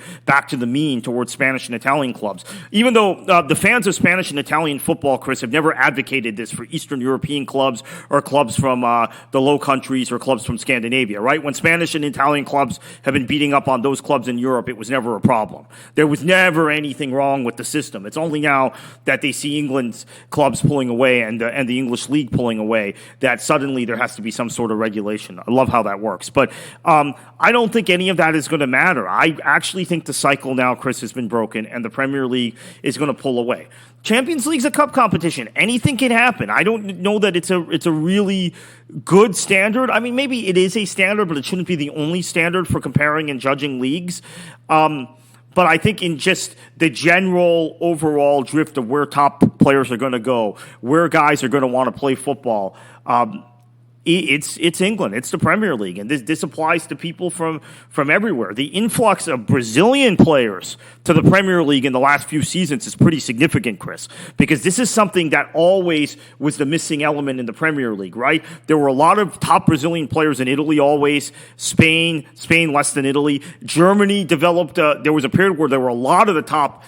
Speaker 2: the mean towards Spanish and Italian clubs. Even though the fans of Spanish and Italian football, Chris, have never advocated this for Eastern European clubs or clubs from the Low Countries or clubs from Scandinavia, right? When Spanish and Italian clubs have been beating up on those clubs in Europe, it was never a problem. There was never anything wrong with the system. It's only now that they see England's clubs pulling away and the English league pulling away that suddenly there has to be some sort of regulation. I love how that works. But I don't think any of that is going to matter. I actually think the cycle now, Chris, has been broken, and the Premier League is going to pull away. Champions League's a cup competition. Anything can happen. I don't know that it's a really good standard. I mean, maybe it is a standard, but it shouldn't be the only standard for comparing and judging leagues. But I think in just the general overall drift of where top players are going to go, where guys are going to want to play football, it's England. It's the Premier League, and this applies to people from everywhere. The influx of Brazilian players to the Premier League in the last few seasons is pretty significant, Chris, because this is something that always was the missing element in the Premier League, right? There were a lot of top Brazilian players in Italy always, Spain less than Italy. Germany developed, there was a period where there were a lot of the top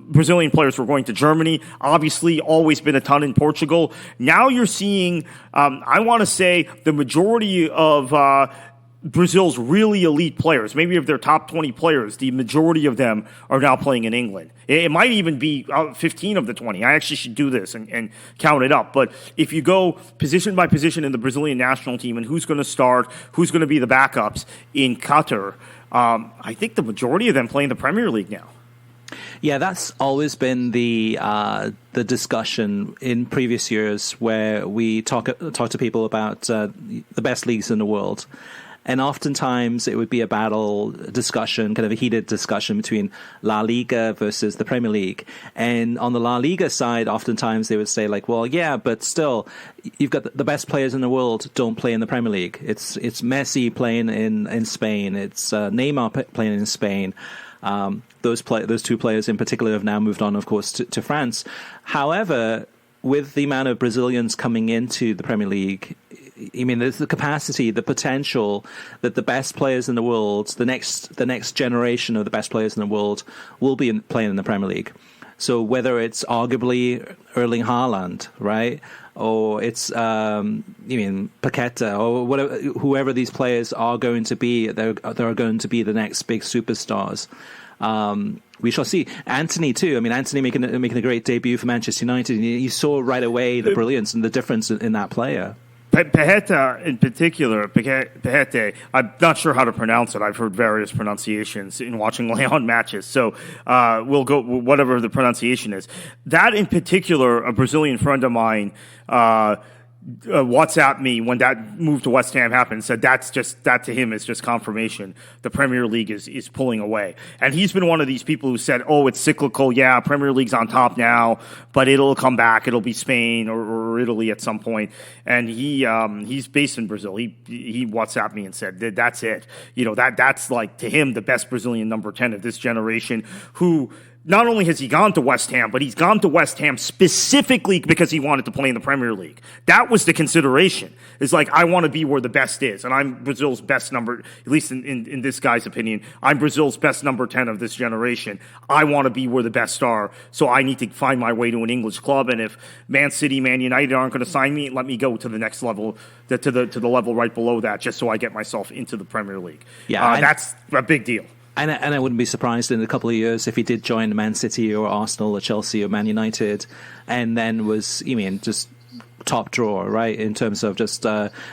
Speaker 2: Brazilian players were going to Germany. Obviously, always been a ton in Portugal. Now you're seeing, I want to say, the majority of Brazil's really elite players, maybe of their top 20 players, the majority of them are now playing in England. It might even be 15 of the 20. I actually should do this and count it up. But if you go position by position in the Brazilian national team and who's going to start, who's going to be the backups in Qatar, I think the majority of them play in the Premier League now.
Speaker 1: Yeah, that's always been the discussion in previous years where we talk to people about the best leagues in the world. And oftentimes it would be a battle discussion, kind of a heated discussion between La Liga versus the Premier League. And on the La Liga side, oftentimes they would say like, well, yeah, but still, you've got the best players in the world don't play in the Premier League. It's Messi playing in Spain. It's Neymar playing in Spain. Those two players in particular have now moved on, of course, to France. However, with the amount of Brazilians coming into the Premier League, I mean, there's the capacity, the potential that the best players in the world, the next generation of the best players in the world, will be playing in the Premier League. So whether it's arguably Erling Haaland, right, or it's Paqueta or whatever, whoever these players are going to be, they're going to be the next big superstars. We shall see. Anthony too. I mean, Anthony making a great debut for Manchester United. You saw right away the brilliance and the difference in that player.
Speaker 2: Paqueta in particular, Paqueta, I'm not sure how to pronounce it. I've heard various pronunciations in watching Leon matches, so we'll go whatever the pronunciation is. That in particular, a Brazilian friend of mine WhatsApped me when that move to West Ham happened, said that to him is just confirmation. The Premier League is pulling away. And he's been one of these people who said, oh, it's cyclical. Yeah, Premier League's on top now, but it'll come back. It'll be Spain or Italy at some point. And he's based in Brazil. He WhatsApped me and said that's it. You know, that's like to him the best Brazilian number 10 of this generation, who not only has he gone to West Ham, but he's gone to West Ham specifically because he wanted to play in the Premier League. That was the consideration. It's like, I want to be where the best is, and I'm Brazil's best number, at least in this guy's opinion, I'm Brazil's best number 10 of this generation. I want to be where the best are, so I need to find my way to an English club, and if Man City, Man United aren't going to sign me, let me go to the next level, to the level right below that, just so I get myself into the Premier League. Yeah, that's a big deal.
Speaker 1: And I wouldn't be surprised in a couple of years if he did join Man City or Arsenal or Chelsea or Man United, and then was, just top drawer, right, in terms of just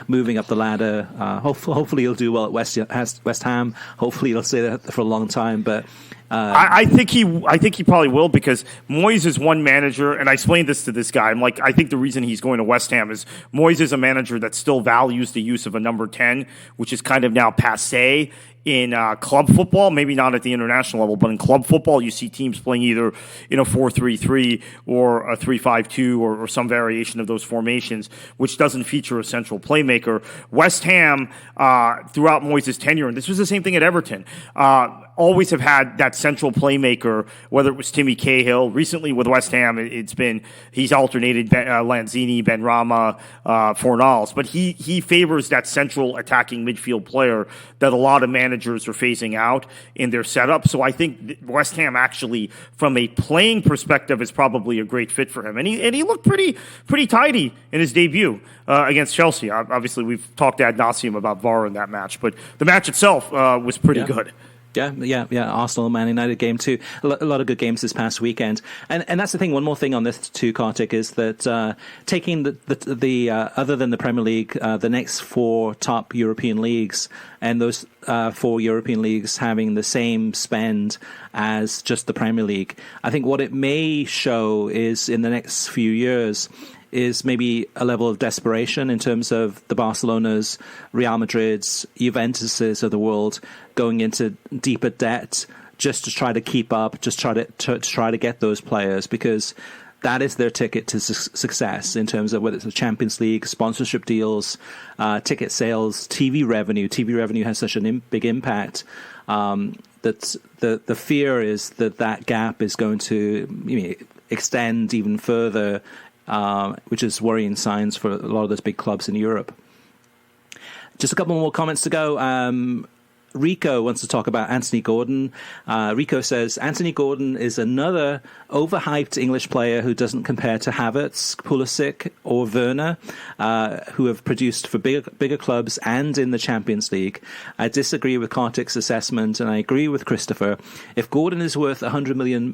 Speaker 1: moving up the ladder. Hopefully he'll do well at West Ham. Hopefully he'll stay there for a long time. But
Speaker 2: I think he probably will, because Moyes is one manager, and I explained this to this guy. I'm like, I think the reason he's going to West Ham is Moyes is a manager that still values the use of a number 10, which is kind of now passé in club football, maybe not at the international level, but in club football, you see teams playing either in a 4-3-3 or a 3-5-2 or some variation of those formations, which doesn't feature a central playmaker. West Ham, throughout Moyes' tenure, and this was the same thing at Everton, always have had that central playmaker, whether it was Timmy Cahill. Recently with West Ham, he's alternated Lanzini, Benrahma, Fornals, but he favors that central attacking midfield player that a lot of managers are phasing out in their setup. So I think West Ham actually, from a playing perspective, is probably a great fit for him. And he looked pretty tidy in his debut against Chelsea. Obviously, we've talked ad nauseum about VAR in that match, but the match itself was pretty good.
Speaker 1: Yeah. Arsenal, Man United game too. A lot of good games this past weekend, and that's the thing. One more thing on this too, Kartik, is that taking the other than the Premier League, the next 4 top European leagues, and those 4 European leagues having the same spend as just the Premier League. I think what it may show is in the next few years is maybe a level of desperation in terms of the Barcelonas, Real Madrids, Juventuses of the world going into deeper debt just to try to keep up, just try to get those players, because that is their ticket to success in terms of whether it's the Champions League, sponsorship deals, ticket sales, TV revenue. TV revenue has such a big impact that the fear is that gap is going to extend even further, which is worrying signs for a lot of those big clubs in Europe. Just a couple more comments to go. Rico wants to talk about Anthony Gordon. Rico says, Anthony Gordon is another overhyped English player who doesn't compare to Havertz, Pulisic or Werner, who have produced for bigger clubs and in the Champions League. I disagree with Kartik's assessment, and I agree with Christopher. If Gordon is worth $100 million,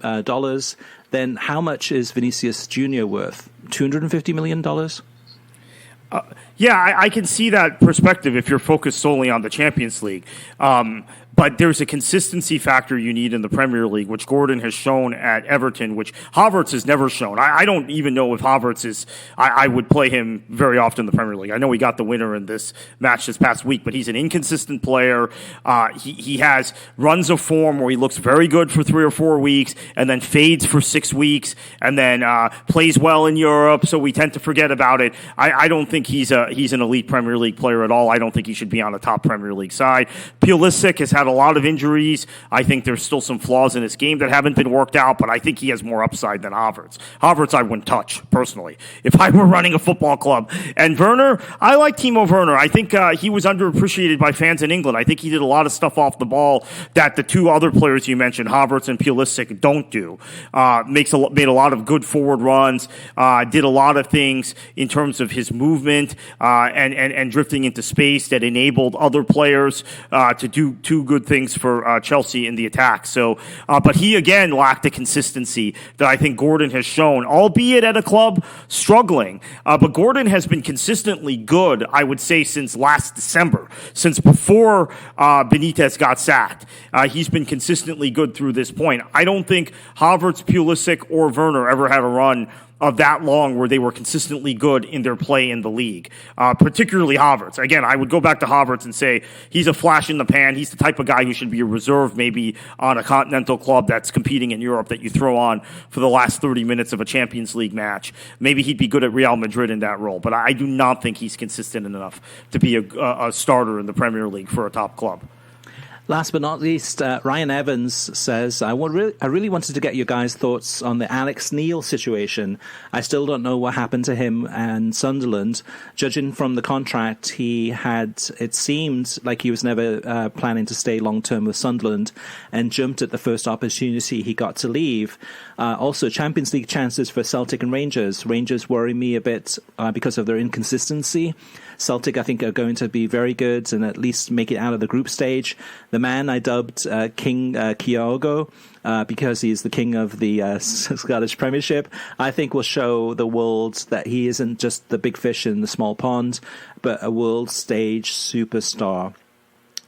Speaker 1: then how much is Vinicius Jr. worth? $250 million?
Speaker 2: Yeah, I can see that perspective if you're focused solely on the Champions League. But there's a consistency factor you need in the Premier League, which Gordon has shown at Everton, which Havertz has never shown. I don't even know if Havertz is... I would play him very often in the Premier League. I know he got the winner in this match this past week, but he's an inconsistent player. He has runs of form where he looks very good for 3 or 4 weeks and then fades for 6 weeks and then plays well in Europe, so we tend to forget about it. I don't think he's an elite Premier League player at all. I don't think he should be on a top Premier League side. Pulisic has had a lot of injuries. I think there's still some flaws in his game that haven't been worked out, but I think he has more upside than Havertz. Havertz I wouldn't touch, personally, if I were running a football club. And Werner, I like Timo Werner. I think he was underappreciated by fans in England. I think he did a lot of stuff off the ball that the 2 other players you mentioned, Havertz and Pulisic, don't do. Made a lot of good forward runs, did a lot of things in terms of his movement and drifting into space that enabled other players to do 2 good things for Chelsea in the attack. So, but he again lacked the consistency that I think Gordon has shown, albeit at a club struggling. But Gordon has been consistently good, I would say, since last December, since before Benitez got sacked. He's been consistently good through this point. I don't think Havertz, Pulisic, or Werner ever had a run of that long where they were consistently good in their play in the league, particularly Havertz. Again, I would go back to Havertz and say he's a flash in the pan. He's the type of guy who should be a reserve maybe on a continental club that's competing in Europe that you throw on for the last 30 minutes of a Champions League match. Maybe he'd be good at Real Madrid in that role, but I do not think he's consistent enough to be a starter in the Premier League for a top club.
Speaker 1: Last but not least, Ryan Evans says, I really wanted to get your guys' thoughts on the Alex Neil situation. I still don't know what happened to him and Sunderland. Judging from the contract, it seemed like he was never planning to stay long-term with Sunderland and jumped at the first opportunity he got to leave. Also, Champions League chances for Celtic and Rangers. Rangers worry me a bit because of their inconsistency. Celtic, I think, are going to be very good and at least make it out of the group stage. The man I dubbed King Kyogo, because he's the king of the Scottish Premiership, I think will show the world that he isn't just the big fish in the small pond, but a world stage superstar.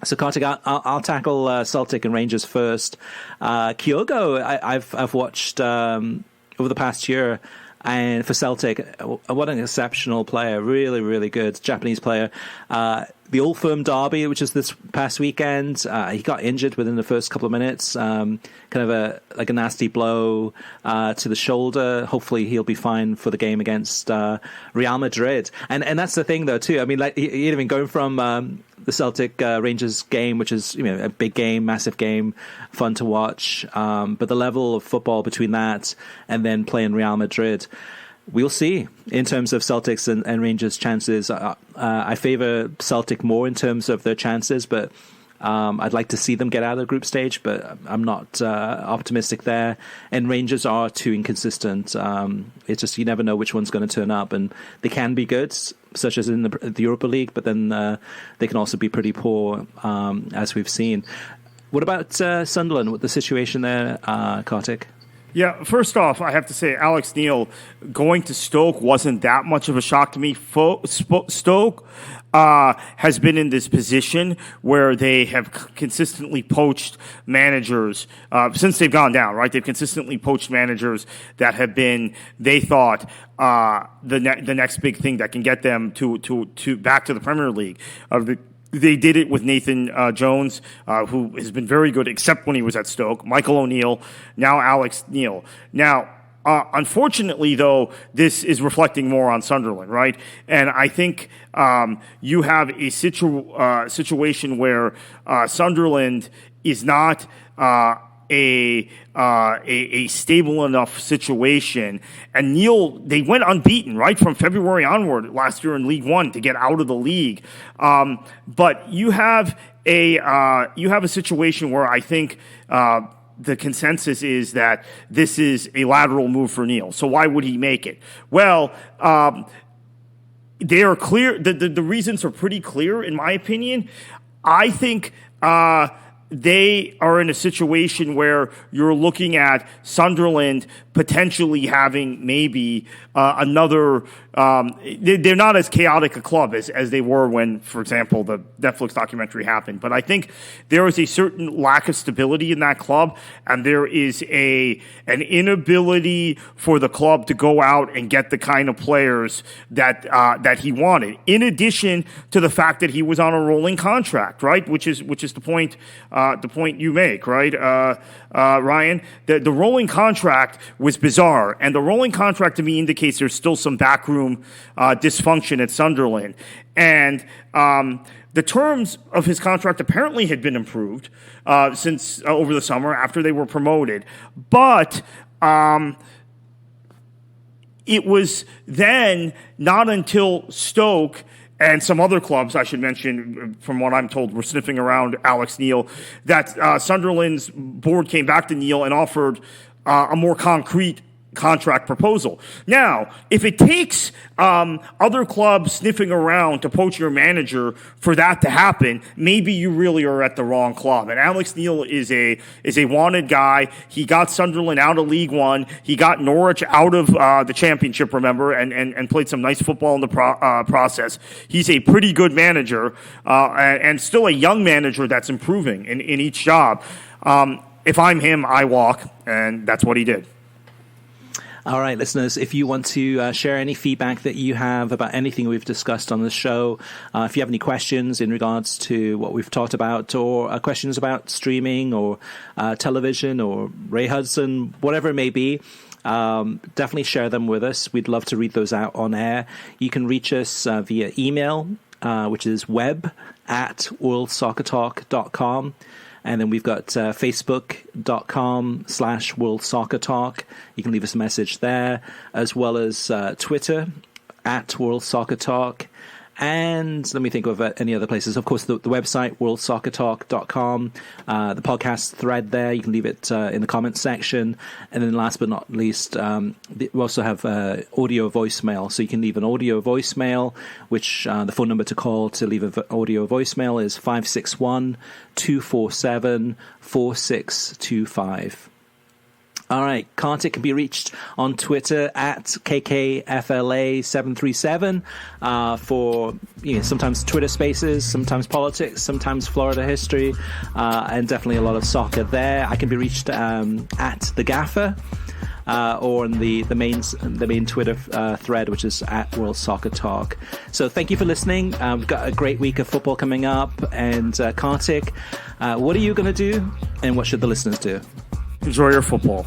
Speaker 1: So, Kartik, I'll tackle Celtic and Rangers first. Kyogo, I've watched over the past year, and for Celtic, what an exceptional player. Really, really good Japanese player. The Old Firm derby, which is this past weekend, he got injured within the first couple of minutes. Kind of a nasty blow to the shoulder. Hopefully, he'll be fine for the game against Real Madrid. And that's the thing, though, too. I mean, like he'd been going from the Celtic Rangers game, which is a big game, massive game, fun to watch. But the level of football between that and then playing Real Madrid, we'll see in terms of Celtics and Rangers' chances. I favour Celtic more in terms of their chances, but I'd like to see them get out of the group stage, but I'm not optimistic there. And Rangers are too inconsistent. It's just you never know which one's going to turn up, and they can be good, such as in the Europa League, but then they can also be pretty poor, as we've seen. What about Sunderland with the situation there, Kartik?
Speaker 2: Yeah, first off, I have to say Alex Neil going to Stoke wasn't that much of a shock to me. Stoke has been in this position where they have consistently poached managers since they've gone down, right? They've consistently poached managers that have been, they thought, the next big thing that can get them to back to the Premier League. They did it with Nathan Jones, who has been very good, except when he was at Stoke. Michael O'Neill, now Alex Neil. Now, unfortunately, though, this is reflecting more on Sunderland, right? And I think you have a situation where Sunderland is not a stable enough situation. And Neil, they went unbeaten, right, from February onward last year in League One to get out of the league. But you have a situation where I think the consensus is that this is a lateral move for Neil. So why would he make it? Well, they are clear. The reasons are pretty clear, in my opinion. I think they are in a situation where you're looking at Sunderland potentially having maybe another. They're not as chaotic a club as they were when, for example, the Netflix documentary happened. But I think there is a certain lack of stability in that club, and there is an inability for the club to go out and get the kind of players that he wanted. In addition to the fact that he was on a rolling contract, right? Which is the point you make, right, Ryan? The rolling contract was bizarre, and the rolling contract to me indicates there's still some backroom dysfunction at Sunderland. And the terms of his contract apparently had been improved since over the summer after they were promoted, but it was then not until Stoke and some other clubs, I should mention, from what I'm told, were sniffing around Alex Neil, that Sunderland's board came back to Neil and offered a more concrete contract proposal. Now, if it takes other clubs sniffing around to poach your manager for that to happen, maybe you really are at the wrong club. And Alex Neil is a wanted guy. He got Sunderland out of League One. He got Norwich out of the Championship, remember, and played some nice football in the process. He's a pretty good manager and still a young manager that's improving in each job. If I'm him, I walk, and that's what he did.
Speaker 1: All right, listeners, if you want to share any feedback that you have about anything we've discussed on the show, if you have any questions in regards to what we've talked about, or questions about streaming or television or Ray Hudson, whatever it may be, definitely share them with us. We'd love to read those out on air. You can reach us via email, which is web@worldsoccertalk.com. And then we've got facebook.com/worldsoccertalk. You can leave us a message there, as well as Twitter @worldsoccertalk. And let me think of any other places. Of course, the website, worldsoccertalk.com, the podcast thread there. You can leave it in the comments section. And then last but not least, we also have audio voicemail. So you can leave an audio voicemail, which the phone number to call to leave an audio voicemail is 561-247-4625. All right, Kartik can be reached on Twitter at KKFLA737 for sometimes Twitter Spaces, sometimes politics, sometimes Florida history, and definitely a lot of soccer there. I can be reached at The Gaffer. Or in the main Twitter thread, which is at World Soccer Talk. So thank you for listening. We've got a great week of football coming up. And Kartik, what are you going to do? And what should the listeners do?
Speaker 2: Enjoy your football.